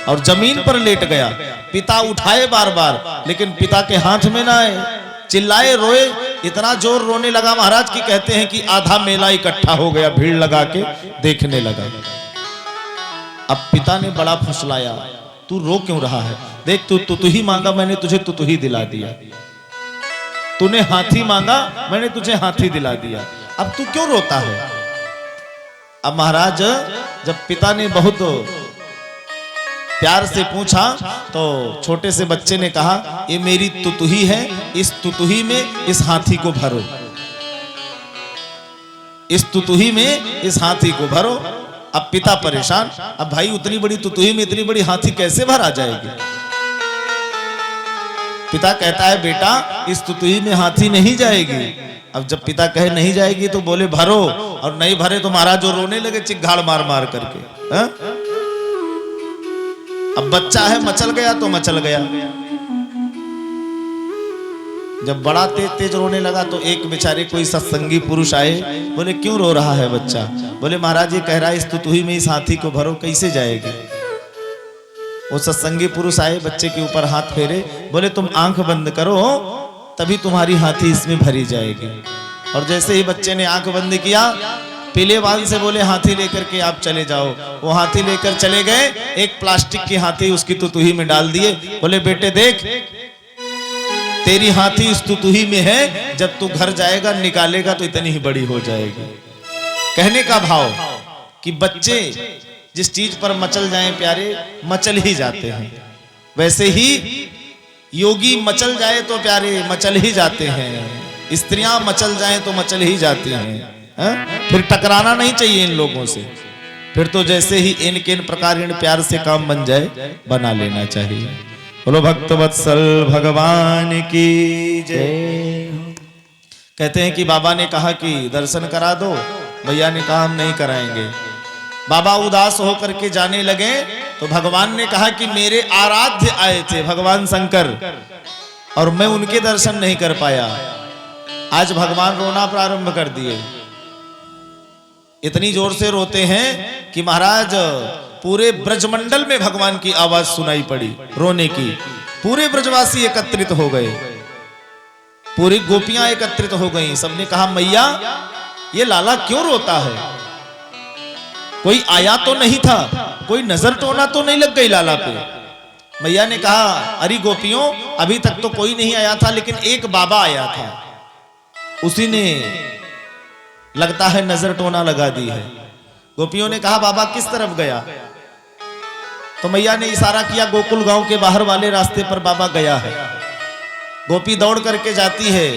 और जमीन पर लेट गया। पिता उठाए बार बार, लेकिन पिता के हाथ में ना आए। चिल्लाए, रोए, इतना जोर रोने लगा महाराज की कहते हैं कि आधा मेला इकट्ठा हो गया, भीड़ लगा के देखने लगा। अब पिता ने बड़ा फुसलाया, तू रो क्यों रहा है? देख तू तुतुही मांगा, मैंने तुझे तुतुही दिला दिया। तूने हाथी मांगा, मैंने तुझे हाथी दिला दिया। अब तू क्यों रोता है? अब महाराज जब पिता ने बहुत प्यार से पूछा तो छोटे से बच्चे ने कहा ये मेरी तुतुही है, इस तुतुही में इस हाथी को भरो, इस तुतुही में इस हाथी को भरो। अब पिता परेशान, अब भाई उतनी बड़ी तुतुही में इतनी बड़ी हाथी कैसे भरा जाएगी? पिता कहता है बेटा इस तुतुही में हाथी नहीं जाएगी। अब जब पिता कहे नहीं जाएगी तो बोले भरो, और नहीं भरे तो महाराज जो रोने लगे चिघाड़ मार मार करके। हा? अब बच्चा है, मचल गया तो मचल गया। जब बड़ा तेज तेज रोने लगा तो एक बेचारे कोई सत्संगी पुरुष आए, बोले क्यों रो रहा है बच्चा? बोले महाराज ये कह रहा है इस तुतुही में इस हाथी को भरो, कैसे जाएगी? वो सत्संगी पुरुष आए, बच्चे के ऊपर हाथ फेरे, बोले तुम आंख बंद करो तभी तुम्हारी हाथी इसमें भरी जाएगी। और जैसे ही बच्चे ने आंख बंद किया, पिलेवान से बोले हाथी लेकर के आप चले जाओ। वो हाथी लेकर चले गए, एक प्लास्टिक की हाथी उसकी तुतुही में डाल दिए। बोले बेटे देख तेरी हाथी इस तुतुही में है, जब तू घर जाएगा निकालेगा तो इतनी ही बड़ी हो जाएगी। कहने का भाव कि बच्चे जिस चीज पर मचल जाएं प्यारे, मचल ही जाते हैं। वैसे ही योगी मचल जाए तो प्यारे मचल ही जाते हैं, स्त्रियां मचल जाए तो मचल ही जाती हैं, फिर टकराना नहीं चाहिए इन लोगों से। फिर तो जैसे ही इनके इन प्रकार इन प्यार से काम बन जाए बना लेना चाहिए। बोलो भक्त वत्सल भगवान की जय। कहते हैं कि बाबा ने कहा कि दर्शन करा दो, भैया ने कहा हम नहीं कराएंगे। बाबा उदास होकर के जाने लगे तो भगवान ने कहा कि मेरे आराध्य आए थे भगवान शंकर और मैं उनके दर्शन नहीं कर पाया। आज भगवान रोना प्रारंभ कर दिए, इतनी जोर से रोते हैं कि महाराज पूरे ब्रजमंडल में भगवान की आवाज सुनाई पड़ी रोने की। पूरे ब्रजवासी एकत्रित हो गए, पूरी गोपियां एकत्रित हो गईं। सबने कहा मैया ये लाला क्यों रोता है? कोई आया तो नहीं था, कोई नजर टोना तो नहीं लग गई लाला पे? मैया ने कहा अरे गोपियों अभी तक तो कोई नहीं आया था, लेकिन एक बाबा आया था, उसी ने लगता है नजर टोना लगा दी है। गोपियों ने कहा बाबा किस तरफ गया? तो मैया ने इशारा किया गोकुल गांव के बाहर वाले रास्ते पर बाबा गया है। गोपी दौड़ करके जाती है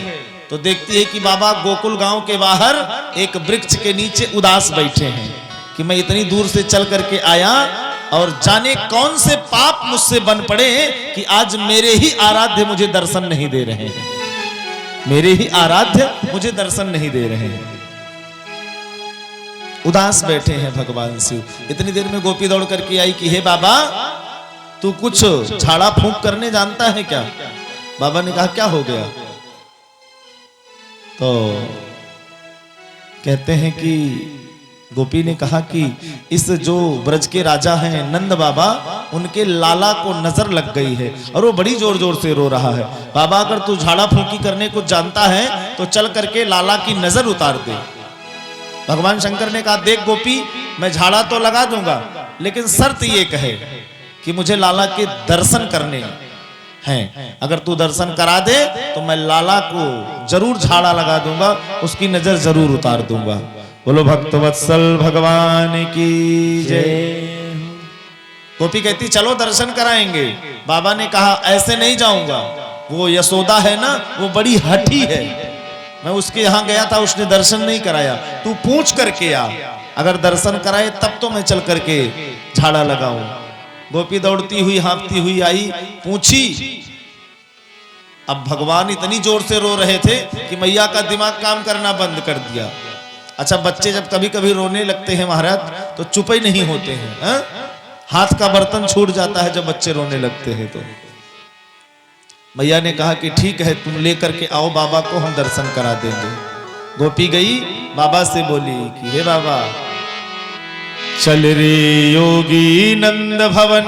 तो देखती है कि बाबा गोकुल गांव के बाहर एक वृक्ष के नीचे उदास बैठे हैं कि मैं इतनी दूर से चल करके आया और जाने कौन से पाप मुझसे बन पड़े कि आज मेरे ही आराध्य मुझे दर्शन नहीं दे रहे हैं, मेरे ही आराध्य मुझे दर्शन नहीं दे रहे हैं। उदास बैठे हैं भगवान शिव। इतनी देर में गोपी दौड़ करके आई कि हे बाबा तू कुछ झाड़ा फूंक करने जानता है क्या? बाबा ने कहा क्या हो गया? तो कहते हैं कि गोपी ने कहा कि इस जो ब्रज के राजा हैं नंद बाबा, उनके लाला को नजर लग गई है और वो बड़ी जोर जोर से रो रहा है। बाबा अगर तू झाड़ा फूंकी करने को जानता है तो चल करके लाला की नजर उतार दे। भगवान शंकर ने कहा देख गोपी मैं झाड़ा तो लगा दूंगा, लेकिन शर्त ये कहे कि मुझे लाला के दर्शन करने हैं। अगर तू दर्शन करा दे तो मैं लाला को जरूर झाड़ा लगा दूंगा, उसकी नजर जरूर उतार दूंगा। बोलो भक्त वत्सल भगवान की जय। गोपी कहती चलो दर्शन कराएंगे। बाबा ने कहा ऐसे नहीं जाऊंगा, वो यशोदा है ना वो बड़ी हठी है, मैं उसके यहां गया था उसने दर्शन नहीं कराया, तू पूछ करके आ, अगर दर्शन कराए तब तो मैं चल करके झाड़ा लगाऊं। गोपी दौड़ती हुई हाँफती हुई आई, पूछी। अब भगवान इतनी जोर से रो रहे थे कि मैया का दिमाग काम करना बंद कर दिया। अच्छा बच्चे जब कभी कभी रोने लगते हैं महाराज तो चुप ही नहीं होते हैं, हाथ का बर्तन छूट जाता है जब बच्चे रोने लगते हैं। तो मैया ने कहा कि ठीक है तुम लेकर के आओ बाबा को, हम दर्शन करा देंगे। गोपी गई बाबा से बोली कि हे बाबा चल रे योगी नंद भवन,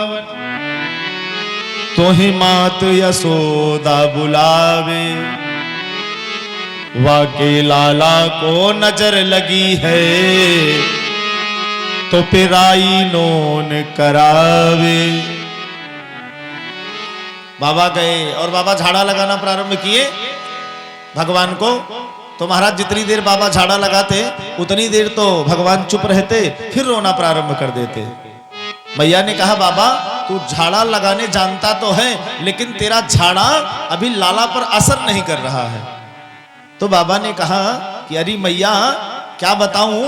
तोहि मात यशोदा बुलावे, वाके लाला को नजर लगी है तो पिराई नोन करावे। बाबा गए और बाबा झाड़ा लगाना प्रारंभ किए भगवान को। तो महाराज जितनी देर बाबा झाड़ा लगाते उतनी देर तो भगवान चुप रहते, फिर रोना प्रारंभ कर देते। मैया ने कहा बाबा तू झाड़ा लगाने जानता तो है, लेकिन तेरा झाड़ा अभी लाला पर असर नहीं कर रहा है। तो बाबा ने कहा कि अरे मैया क्या बताऊं,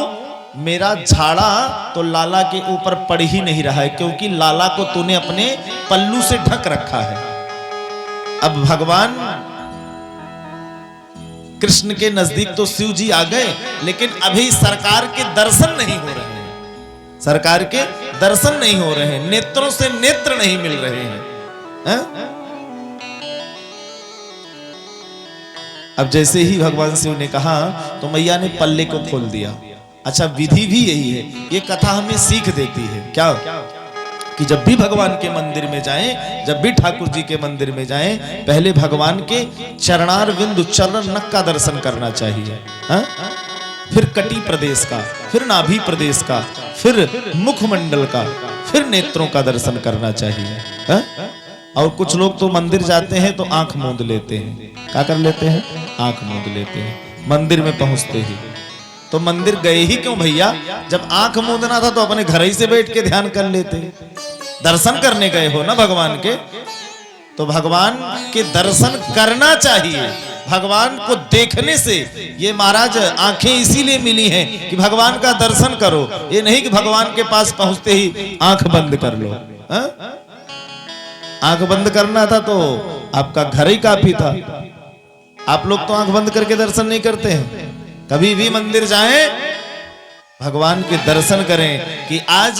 मेरा झाड़ा तो लाला के ऊपर पड़ ही नहीं रहा है, क्योंकि लाला को तूने अपने पल्लू से ढक रखा है। अब भगवान कृष्ण के नजदीक तो शिव जी आ गए, लेकिन अभी सरकार के दर्शन नहीं हो रहे हैं, सरकार के दर्शन नहीं हो रहे हैं, नेत्रों से नेत्र नहीं मिल रहे हैं। अब जैसे ही भगवान शिव ने कहा तो मैया ने पल्ले को खोल दिया। अच्छा विधि भी यही है, ये कथा हमें सीख देती है क्या कि जब भी भगवान के मंदिर में जाएं, जब भी ठाकुर जी के मंदिर में जाएं, पहले भगवान के चरणार बिंदु चरण नख का दर्शन करना चाहिए, फिर कटी प्रदेश का, फिर नाभि प्रदेश का, फिर मुखमंडल का, फिर नेत्रों का दर्शन करना चाहिए। और कुछ लोग तो मंदिर जाते हैं तो आंख मूंद लेते हैं। क्या कर लेते हैं? आंख मूंद लेते हैं मंदिर में पहुंचते ही। तो मंदिर गए ही क्यों भैया? जब आंख मूंदना था तो अपने घर ही से बैठ के ध्यान कर लेते। दर्शन करने गए हो ना भगवान के, तो भगवान के दर्शन करना चाहिए। भगवान को देखने से, ये महाराज आंखें इसीलिए मिली हैं कि भगवान का दर्शन करो, ये नहीं कि भगवान के पास पहुंचते ही आंख बंद कर लो। हा? आंख बंद करना था तो आपका घर ही काफी था। आप लोग तो आंख बंद करके दर्शन नहीं करते हैं। कभी भी मंदिर जाएं, भगवान के दर्शन करें कि आज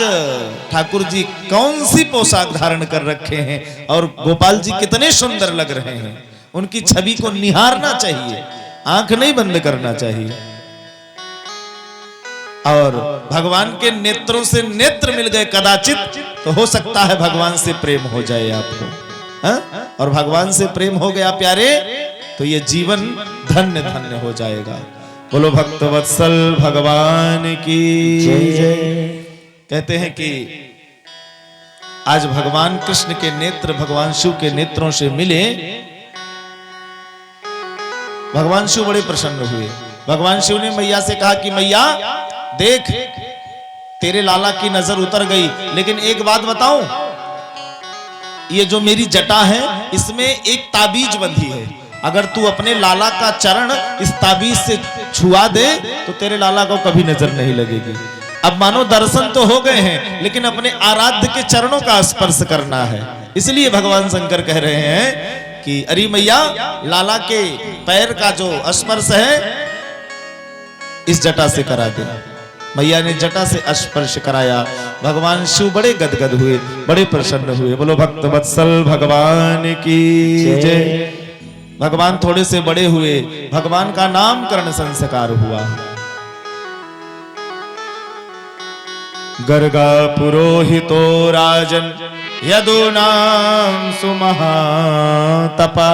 ठाकुर जी कौन सी पोशाक धारण कर रखे हैं और गोपाल जी कितने सुंदर लग रहे हैं। उनकी छवि को निहारना चाहिए, आंख नहीं बंद करना चाहिए। और भगवान के नेत्रों से नेत्र मिल गए कदाचित तो हो सकता है भगवान से प्रेम हो जाए आपको। हा? और भगवान से प्रेम हो गया प्यारे तो ये जीवन धन्य धन्य हो जाएगा। बोलो भक्त वत्सल भगवान की जय। कहते हैं कि आज भगवान कृष्ण के नेत्र भगवान शिव के नेत्रों से मिले। भगवान शिव बड़े प्रसन्न हुए। भगवान शिव ने मैया से कहा कि मैया देख, तेरे लाला की नजर उतर गई, लेकिन एक बात बताऊं, ये जो मेरी जटा है इसमें एक ताबीज बंधी है। अगर तू अपने लाला का चरण इस ताबीज से छुआ दे तो तेरे लाला को कभी नजर नहीं लगेगी। अब मानो दर्शन तो हो गए हैं, लेकिन अपने आराध्य के चरणों का स्पर्श करना है। इसलिए भगवान शंकर कह रहे हैं कि अरे मैया, लाला के पैर का जो स्पर्श है इस जटा से करा दे। मैया ने जटा से स्पर्श कराया। भगवान शिव बड़े गदगद हुए, बड़े प्रसन्न हुए। बोलो भक्त वत्सल भगवान की जय। भगवान थोड़े से बड़े हुए, भगवान का नामकरण संस्कार हुआ। गर्गा पुरोहितो राजन यदुनाम सुमहातपा।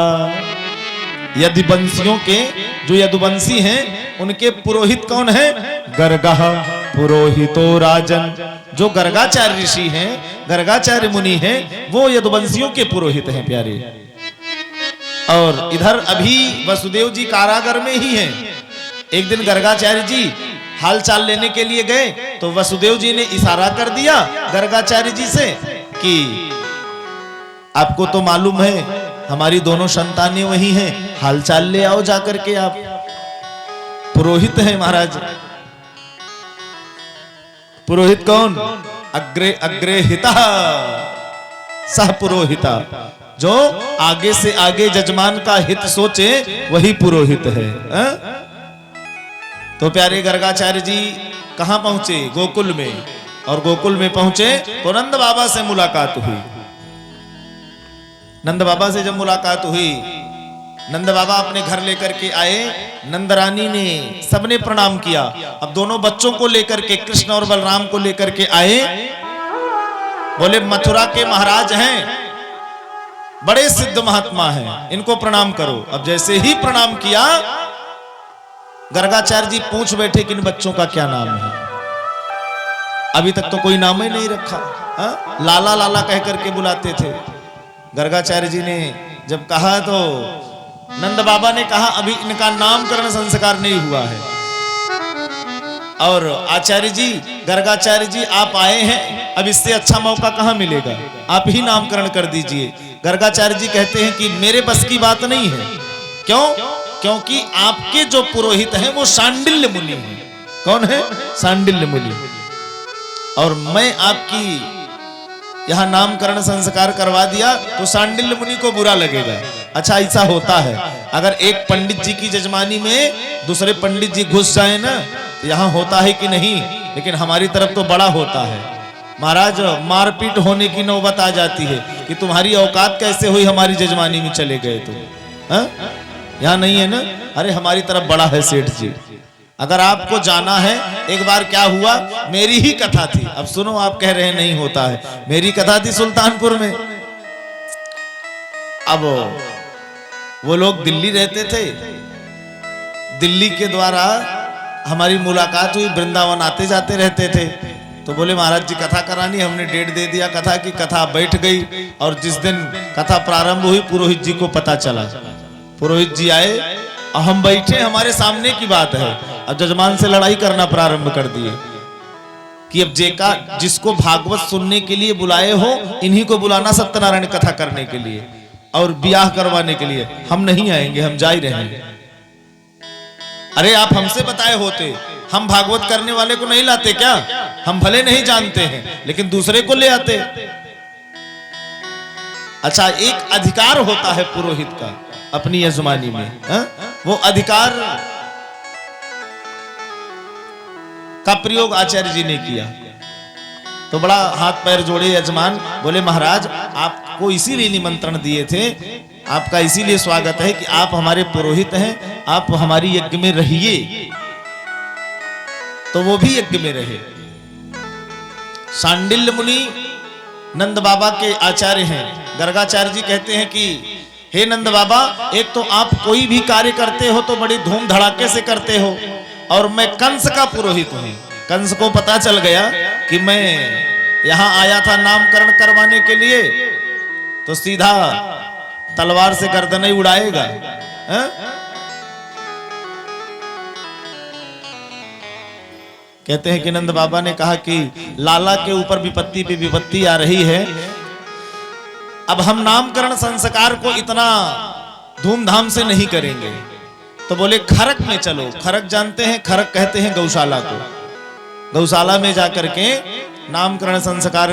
यदुवंशियों के जो यदुवंशी हैं उनके पुरोहित कौन है? गर्गा पुरोहितो राजन। जो गर्गाचार्य ऋषि हैं, गर्गाचार्य मुनि हैं, वो यदुवंशियों के पुरोहित हैं प्यारे। और इधर अभी वसुदेव जी कारागार में ही हैं। एक दिन गर्गाचार्य जी हाल चाल लेने के लिए गए तो वसुदेव जी ने इशारा कर दिया गर्गाचार्य जी से कि आपको तो मालूम है हमारी दोनों संतानें वही हैं, हाल चाल ले आओ जाकर के। आप पुरोहित हैं महाराज। पुरोहित कौन? अग्रे अग्रे हिता सह पुरोहिता। जो आगे से आगे जजमान का हित सोचे वही पुरोहित है। तो प्यारे गर्गाचार्य जी कहां पहुंचे? गोकुल में। और गोकुल में पहुंचे तो नंद बाबा से मुलाकात हुई। नंद बाबा से जब मुलाकात हुई, नंद बाबा अपने घर लेकर के आए। नंद रानी ने, सबने प्रणाम किया। अब दोनों बच्चों को लेकर के, कृष्ण और बलराम को लेकर के आए। बोले मथुरा के महाराज हैं, बड़े सिद्ध महात्मा हैं, इनको प्रणाम करो। अब जैसे ही प्रणाम किया, गर्गाचार्य जी पूछ बैठे कि इन बच्चों का क्या नाम है। अभी तक तो कोई नाम ही नहीं रखा। लाला लाला कह करके बुलाते थे। गर्गाचार्य जी ने जब कहा तो नंद बाबा ने कहा अभी इनका नामकरण संस्कार नहीं हुआ है। और आचार्य जी, गर्गाचार्य जी आप आए हैं, अब इससे अच्छा मौका कहां मिलेगा, आप ही नामकरण कर दीजिए। गर्गाचार्य जी कहते हैं कि मेरे बस की बात नहीं है। क्यों? क्योंकि आपके जो पुरोहित हैं वो सांडिल्य मुनि हैं। कौन है? सांडिल्य मुनि। और मैं आपकी यहां नामकरण संस्कार करवा दिया तो सांडिल्य मुनि को बुरा लगेगा। अच्छा ऐसा होता है, अगर एक पंडित जी की जजमानी में दूसरे पंडित जी घुस जाए ना, तो यहां होता है कि नहीं, लेकिन हमारी तरफ तो बड़ा होता है महाराज। मारपीट होने की नौबत आ जाती है कि तुम्हारी औकात कैसे हुई हमारी जजमानी में चले गए तो। यहां नहीं है ना, अरे हमारी तरफ बड़ा है सेठ जी। अगर आपको जाना है, एक बार क्या हुआ, मेरी ही कथा थी। अब सुनो, आप कह रहे हैं नहीं होता है, मेरी कथा थी सुल्तानपुर में। अब वो लोग दिल्ली रहते थे, दिल्ली के द्वारा हमारी मुलाकात हुई, वृंदावन आते जाते रहते थे। तो बोले महाराज जी कथा करानी, हमने डेट दे दिया कथा की। कथा बैठ गई और जिस दिन कथा प्रारंभ हुई पुरोहित जी को पता चला। पुरोहित जी आए, हम बैठे, हमारे सामने की बात है। अब जजमान से लड़ाई करना प्रारंभ कर दिए कि अब जेका जिसको भागवत सुनने के लिए बुलाए हो, इन्हीं को बुलाना सत्यनारायण कथा करने के लिए। और ब्याह करवाने के लिए। हम नहीं आएंगे, हम जा ही रहे हैं। अरे आप हमसे बताए होते, हम भागवत करने वाले को नहीं लाते क्या? हम भले नहीं जानते हैं लेकिन दूसरे को ले आते। अच्छा, एक अधिकार होता है पुरोहित का अपनी यजमानी में, वो अधिकार का प्रयोग आचार्य जी ने किया। तो बड़ा हाथ पैर जोड़े यजमान, बोले महाराज आपको इसीलिए निमंत्रण दिए थे, आपका इसीलिए स्वागत है कि आप हमारे पुरोहित हैं, आप हमारी यज्ञ में रहिए। तो वो भी यज्ञ में रहे। सांडिल्य मुनि नंद बाबा के आचार्य हैं। गर्गाचार्य जी कहते हैं कि हे नंद बाबा, एक तो आप कोई भी कार्य करते हो तो बड़ी धूम धड़ाके से करते हो, और मैं कंस का पुरोहित हूं। कंस को पता चल गया कि मैं यहां आया था नामकरण करवाने के लिए, तो सीधा तलवार से गर्दन ही उड़ाएगा। कहते हैं कि नंद बाबा ने कहा कि लाला के ऊपर विपत्ति पे विपत्ति आ रही है, अब हम नामकरण संस्कार को इतना धूमधाम से नहीं करेंगे। तो बोले खरक में चलो। खरक जानते हैं? खरक कहते हैं गौशाला को। गौशाला में जाकर के नामकरण संस्कार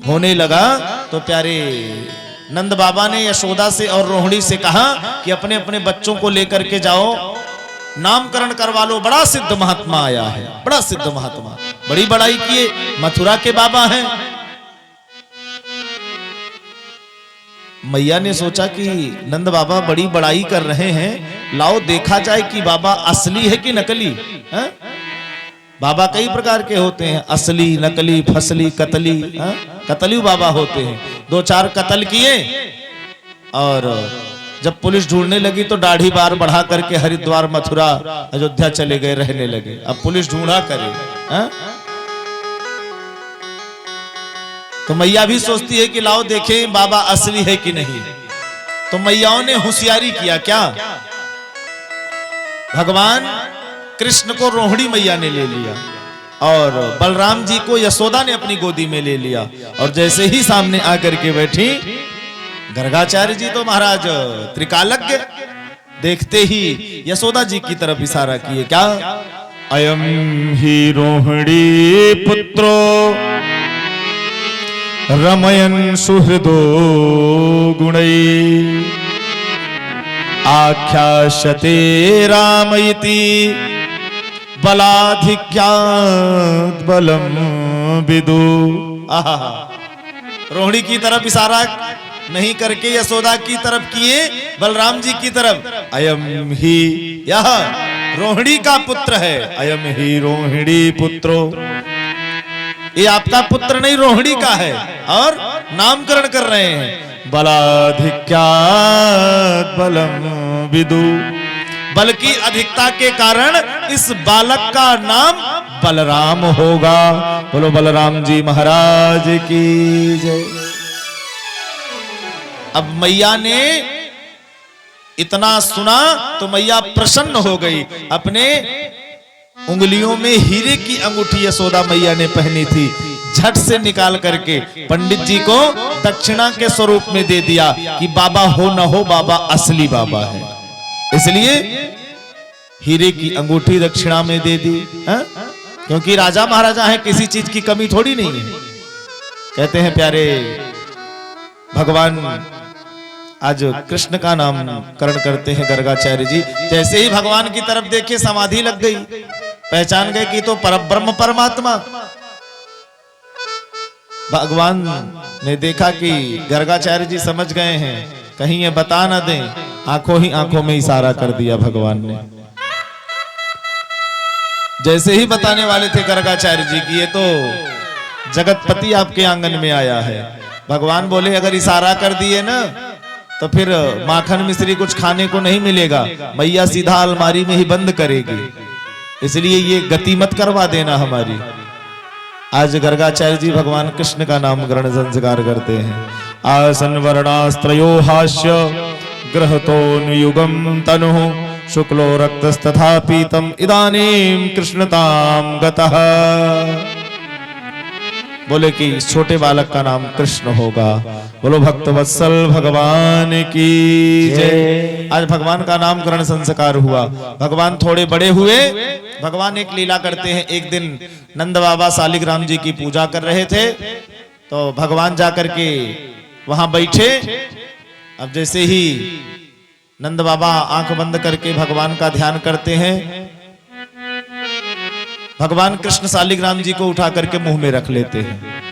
होने लगा। तो प्यारे नंद बाबा ने यशोदा से और रोहिणी से कहा कि अपने अपने बच्चों को लेकर के जाओ, नामकरण करवा लो। बड़ा सिद्ध महात्मा आया है, बड़ा सिद्ध महात्मा, बड़ी बड़ाई किए, मथुरा के बाबा हैं। मैया ने सोचा कि नंद बाबा बड़ी बड़ाई कर रहे हैं, लाओ देखा जाए कि बाबा असली है कि नकली है? बाबा कई प्रकार के होते हैं, असली, नकली, फसली, कतली। कतली बाबा होते हैं। 2-4 कत्ल किए और जब पुलिस ढूंढने लगी तो दाढ़ी बार बढ़ा करके हरिद्वार, मथुरा, अयोध्या चले गए, रहने लगे। अब पुलिस ढूंढा करे। तो मैया भी सोचती है कि लाओ देखें बाबा असली है कि नहीं। तो मैयाओं ने होशियारी किया। क्या? भगवान कृष्ण को रोहिणी मैया ने ले लिया और बलराम जी को यशोदा ने अपनी गोदी में ले लिया। और जैसे ही सामने आकर के बैठी, गर्गाचार्य जी तो महाराज त्रिकालज्ञ, देखते ही यशोदा जी की तरफ इशारा किए। क्या? अयम ही रोहिणी पुत्रो रमयन सुहृदो गुणै आख्यास्यते राम इति बलाधिक्यात् बलम विदु। रोहिणी की तरफ इशारा नहीं करके यशोदा की तरफ किए, बलराम जी की तरफ। अयम ही, यह रोहिणी का पुत्र है। अयम ही रोहिणी पुत्रो, ये आपका पुत्र नहीं, रोहिणी का है। और नामकरण कर रहे हैं। बलाधिक्यात् बलम विदु, बल की अधिकता के कारण इस बालक का नाम बलराम होगा। बोलो बलराम जी महाराज की जय। अब मैया ने इतना सुना तो मैया प्रसन्न हो गई। अपने उंगलियों में हीरे की अंगूठी यशोदा मैया ने पहनी थी, झट से निकाल करके पंडित जी को दक्षिणा के स्वरूप में दे दिया कि बाबा हो न हो, बाबा असली बाबा है। इसलिए हीरे की अंगूठी दक्षिणा में दे दी। क्योंकि राजा महाराजा है, किसी चीज की कमी थोड़ी नहीं है। कहते हैं प्यारे भगवान आज कृष्ण का नामकरण करते हैं गर्गाचार्य जी। जैसे ही भगवान की तरफ देखे समाधि लग गई, पहचान गए कि तो परब्रह्म परमात्मा। भगवान ने देखा कि गर्गाचार्य जी समझ गए हैं, कहीं ये बता ना दें, आंखों ही आंखों में इशारा कर दिया भगवान ने। जैसे ही बताने वाले थे गर्गाचार्य जी की ये तो जगतपति आपके आंगन में आया है, भगवान बोले अगर इशारा कर दिए ना तो फिर माखन मिश्री कुछ खाने को नहीं मिलेगा, मैया सीधा अलमारी में ही बंद करेगी, इसलिए ये गति मत करवा देना हमारी। आज गर्गाचार्य जी भगवान कृष्ण का नामकरण संस्कार करते हैं। आसन वर्णास्त्रयो हास्य ग्रहतोनुयुगम तनु शुक्लो रक्तस्तथा पीतम इदानीं कृष्णतां गतः। बोले कि इस छोटे बालक का नाम कृष्ण होगा। बोलो भक्तवत्सल भगवान की जय। आज भगवान का नामकरण संस्कार हुआ। भगवान थोड़े बड़े हुए। भगवान एक लीला करते हैं। एक दिन नंद बाबा शालिग्राम जी की पूजा कर रहे थे, तो भगवान जाकर के वहां बैठे। अब जैसे ही नंद बाबा आंख बंद करके भगवान का ध्यान करते हैं, भगवान कृष्ण शालिग्राम जी को उठा करके मुंह में रख लेते हैं।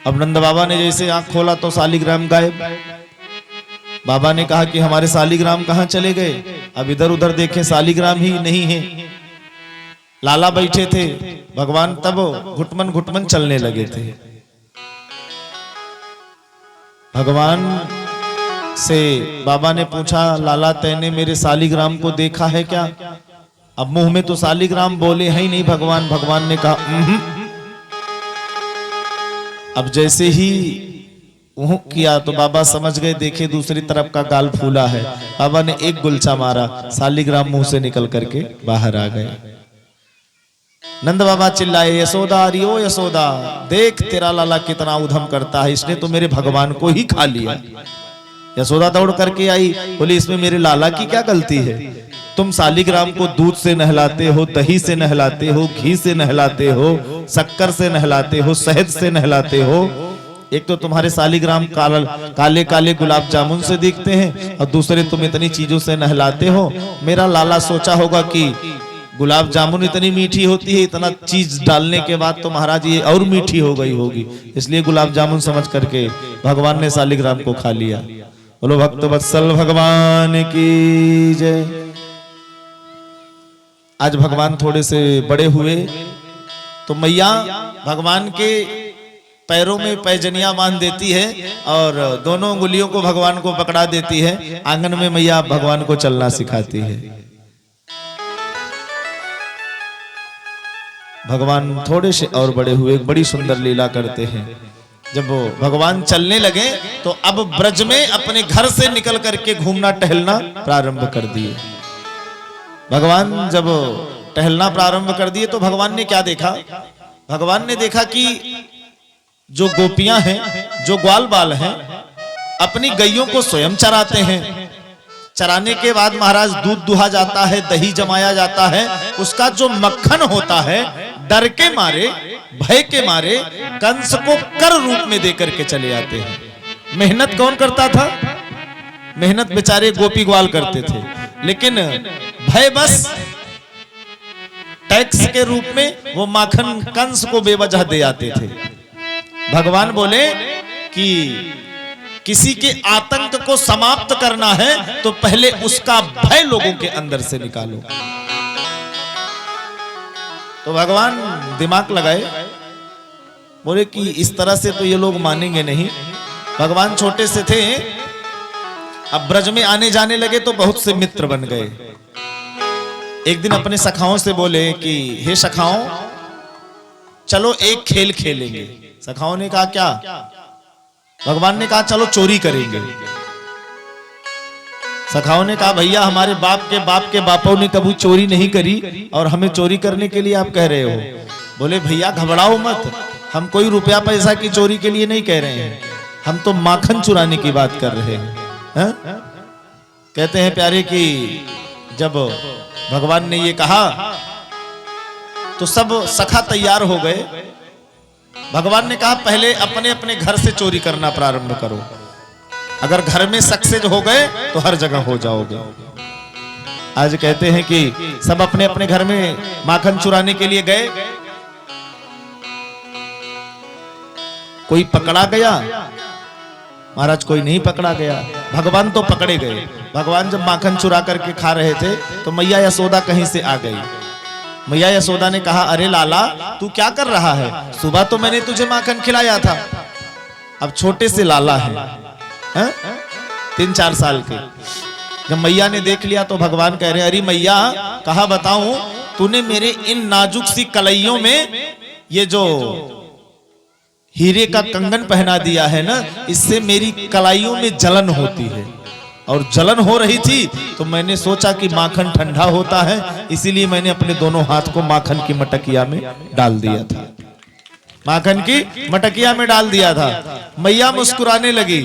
अब नंद बाबा ने जैसे आंख खोला तो शालिग्राम गायब। बाबा ने कहा कि हमारे शालिग्राम कहां चले गए? अब इधर उधर देखे, शालिग्राम ही नहीं है। लाला बैठे थे। भगवान तब घुटमन घुटमन चलने लगे थे। भगवान से बाबा ने पूछा, लाला तैने मेरे शालिग्राम को देखा है क्या? अब मुंह में तो शालिग्राम बोले है ही नहीं भगवान। भगवान ने कहा अब जैसे ही किया तो बाबा समझ गए, देखे दूसरी तरफ का गाल फूला है। बाबा ने एक गुलचा मारा, शालिग्राम मुंह से निकल करके बाहर आ गए। नंद बाबा चिल्लाए, यशोदा अरे ओ यशोदा, देख तेरा लाला कितना उधम करता है, इसने तो मेरे भगवान को ही खा लिया। यशोदा दौड़ करके आई, बोली इसमें मेरे लाला की क्या गलती है? तुम शालिग्राम को दूध से नहलाते हो, दही से नहलाते हो, घी से नहलाते हो, शक्कर से नहलाते हो, शहद से नहलाते हो। एक तो तुम्हारे शालिग्राम काले काले गुलाब जामुन से दिखते हैं, और दूसरे तुम इतनी चीजों से नहलाते हो। मेरा लाला सोचा होगा कि गुलाब जामुन इतनी मीठी होती है, इतना चीज डालने के बाद तो महाराज ये और मीठी हो गई होगी, इसलिए गुलाब जामुन समझ करके भगवान ने शालिग्राम को खा लिया। बोलो भक्तवत्सल भगवान की जय। आज भगवान थोड़े से बड़े हुए तो मैया भगवान के पैरों में पैजनियां बांध देती है और दोनों उंगलियों को भगवान को पकड़ा देती है। आंगन में मैया भगवान को चलना सिखाती है। भगवान थोड़े से और बड़े हुए, एक बड़ी सुंदर लीला करते हैं। जब वो भगवान चलने लगे तो अब ब्रज में अपने घर से निकल करके घूमना टहलना प्रारंभ कर दिए। भगवान जब टहलना प्रारंभ कर दिए तो भगवान ने क्या देखा? भगवान ने देखा कि जो गोपियां हैं, जो ग्वाल बाल हैं, अपनी गैयों को स्वयं चराते हैं। चराने के बाद महाराज दूध दुहा जाता है, दही जमाया जाता है, उसका जो मक्खन होता है डर के मारे, भय के मारे कंस को कर रूप में देकर के चले आते हैं। मेहनत कौन करता था? मेहनत बेचारे गोपी ग्वाल करते थे, लेकिन भय बस टैक्स के रूप में वो माखन कंस को बेवजह दे आते थे। भगवान बोले कि किसी के आतंक को समाप्त करना है तो पहले उसका भय लोगों के अंदर से निकालो। तो भगवान दिमाग लगाए, बोले कि इस तरह से तो ये लोग मानेंगे नहीं। भगवान छोटे से थे, अब ब्रज में आने जाने लगे तो बहुत से मित्र बन गए। एक दिन अपने सखाओं से बोले कि हे सखाओं, चलो एक खेल खेलेंगे। सखाओं ने कहा क्या? भगवान ने कहा चलो चोरी करेंगे। सखाओं ने कहा भैया हमारे बाप के बापों ने कभी चोरी नहीं करी और हमें चोरी करने के लिए आप कह रहे हो। बोले भैया घबराओ मत, हम कोई रुपया पैसा की चोरी के लिए नहीं कह रहे हैं, हम तो माखन चुराने की बात कर रहे हैं। कहते हैं प्यारे कि जब भगवान ने ये कहा तो सब सखा तैयार हो गए। भगवान ने कहा पहले अपने अपने घर से चोरी करना प्रारंभ करो, अगर घर में सक्सेस हो गए तो हर जगह हो जाओगे। आज कहते हैं कि सब अपने अपने घर में माखन चुराने के लिए गए। कोई पकड़ा गया? महाराज कोई नहीं पकड़ा गया, भगवान तो पकड़े गए। भगवान जब माखन चुरा करके खा रहे थे तो मैया यशोदा कहीं से आ गई। मैया यशोदा ने कहा अरे लाला तू क्या कर रहा है? सुबह तो मैंने तुझे माखन खिलाया था, अब छोटे से लाला है 3-4 साल के। जब मैया ने देख लिया तो भगवान कह रहे अरे मैया कहा बताऊं, तूने मेरे इन नाजुक सी कलइयों में ये जो हीरे का कंगन पहना दिया है ना, इससे मेरी कलाइयों में जलन होती है, और जलन हो रही थी तो मैंने सोचा कि माखन ठंडा होता है, इसीलिए मैंने अपने दोनों हाथ को माखन की मटकिया में डाल दिया था। माखन की मटकिया में डाल दिया था। मैया मुस्कुराने लगी।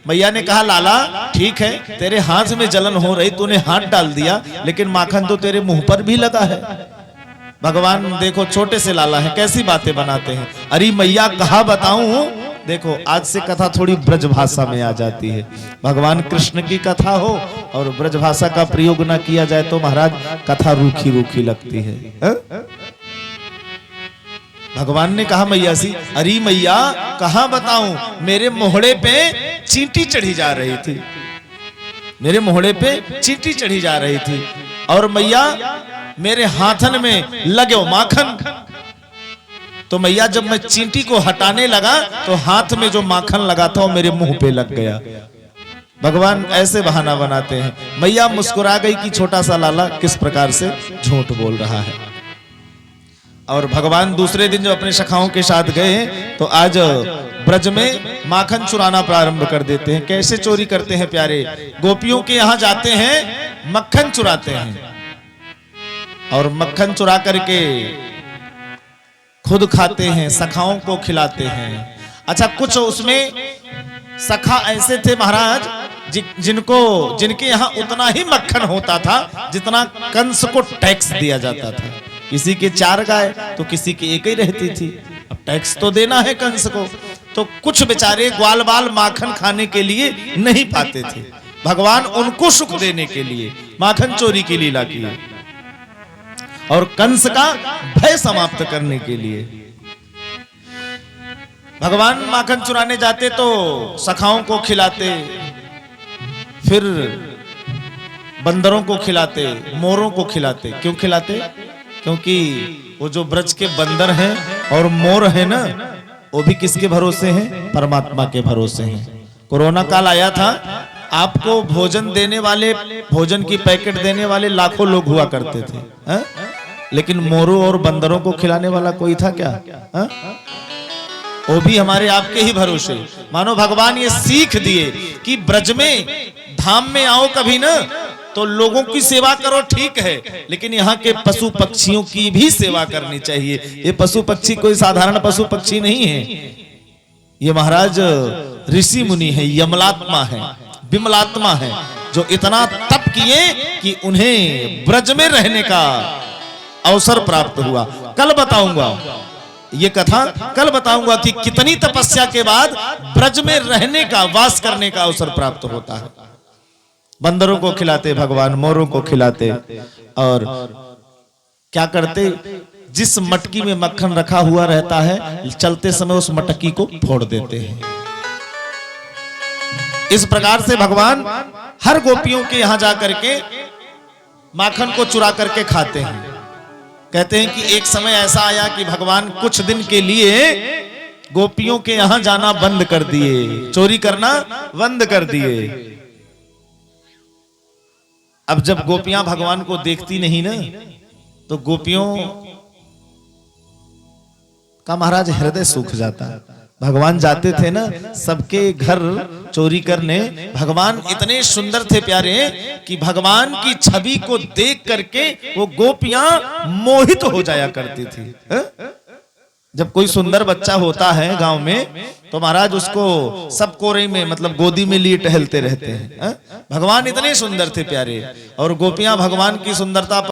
मैया ने कहा लाला ठीक है, तेरे हाथ में जलन हो रही, तूने हाथ डाल दिया, लेकिन माखन तो तेरे मुंह पर भी लगा है। भगवान देखो छोटे से लाला है, कैसी बातें बनाते हैं। अरे मैया कहा बताऊं। देखो आज से कथा थोड़ी ब्रज भाषा में आ जाती है। भगवान कृष्ण की कथा हो और ब्रज भाषा का प्रयोग ना किया जाए तो महाराज कथा रूखी रूखी लगती है। भगवान ने कहा मैया से, अरे मैया कहा बताऊं, मेरे मोहड़े पे चींटी चढ़ी जा रही थी, मेरे मोहड़े पे चींटी चढ़ी जा रही थी, और मैया मेरे हाथन में लगे माखन। तो मैया जब मैं चींटी को हटाने लगा तो हाथ में जो माखन लगा था वो मेरे मुंह पे लग गया। भगवान ऐसे बहाना बनाते हैं। मैया मुस्कुरा गई कि छोटा सा लाला किस प्रकार से झूठ बोल रहा है। और भगवान दूसरे दिन जो अपने सखाओं के साथ गए तो आज ब्रज में माखन चुराना प्रारंभ कर देते हैं। कैसे चोरी करते हैं प्यारे, गोपियों के यहां जाते हैं, मक्खन चुराते हैं और मक्खन चुरा करके खुद खाते हैं, सखाओं को खिलाते हैं। अच्छा कुछ उसमें सखा ऐसे थे महाराज जिनके यहाँ उतना ही मक्खन होता था जितना कंस को टैक्स दिया जाता था। किसी के 4 गाय तो किसी की 1 ही रहती थी। अब टैक्स तो देना है कंस को, तो कुछ बेचारे ग्वाल बाल माखन खाने के लिए नहीं पाते थे। भगवान उनको सुख देने के लिए माखन चोरी की लीला की और कंस का भय समाप्त करने के लिए। भगवान माखन चुराने जाते तो सखाओं को खिलाते, फिर बंदरों को खिलाते, मोरों को खिलाते। क्यों खिलाते? क्योंकि वो जो ब्रज के बंदर हैं और मोर हैं ना, वो भी किसके भरोसे हैं? परमात्मा के भरोसे हैं। कोरोना काल आया था, आपको भोजन देने वाले, भोजन की पैकेट देने वाले लाखों लोग हुआ करते थे, है? लेकिन मोरों और बंदरों को खिलाने वाला कोई था क्या? हा? वो भी हमारे आपके ही भरोसे। मानो भगवान ये सीख दिए कि ब्रज में धाम में आओ कभी ना तो लोगों की सेवा करो, ठीक है, लेकिन यहाँ के पशु पक्षियों की भी सेवा करनी चाहिए। ये पशु पक्षी कोई साधारण पशु पक्षी नहीं है, ये महाराज ऋषि मुनि है, यमलात्मा है, विमलात्मा है, जो इतना तप किए कि उन्हें ब्रज में रहने का अवसर प्राप्त हुआ। कल बताऊंगा ये कथा, कल बताऊंगा कि कितनी तपस्या के बाद ब्रज में रहने का, वास करने का अवसर प्राप्त होता है। बंदरों को खिलाते भगवान, मोरों को खिलाते, और क्या करते, जिस मटकी में मक्खन रखा हुआ रहता है चलते समय उस मटकी को फोड़ देते हैं। इस प्रकार से भगवान हर गोपियों के यहां जाकर के माखन को चुरा करके खाते हैं। कहते हैं कि एक समय ऐसा आया कि भगवान कुछ दिन के लिए गोपियों के यहां जाना बंद कर दिए, चोरी करना बंद कर दिए। अब जब गोपियां भगवान को देखती नहीं ना, तो गोपियों का महाराज हृदय सूख जाता है। भगवान जाते थे ना सबके घर चोरी करने, भगवान इतने सुंदर थे प्यारे कि भगवान की छवि को देख करके वो गोपियां मोहित हो जाया करती थी। जब कोई सुंदर बच्चा होता है गांव में तो महाराज उसको सब कोरे में, मतलब गोदी में लिए टहलते रहते हैं। भगवान इतने सुंदर थे प्यारे, और गोपियां भगवान की सुंदरता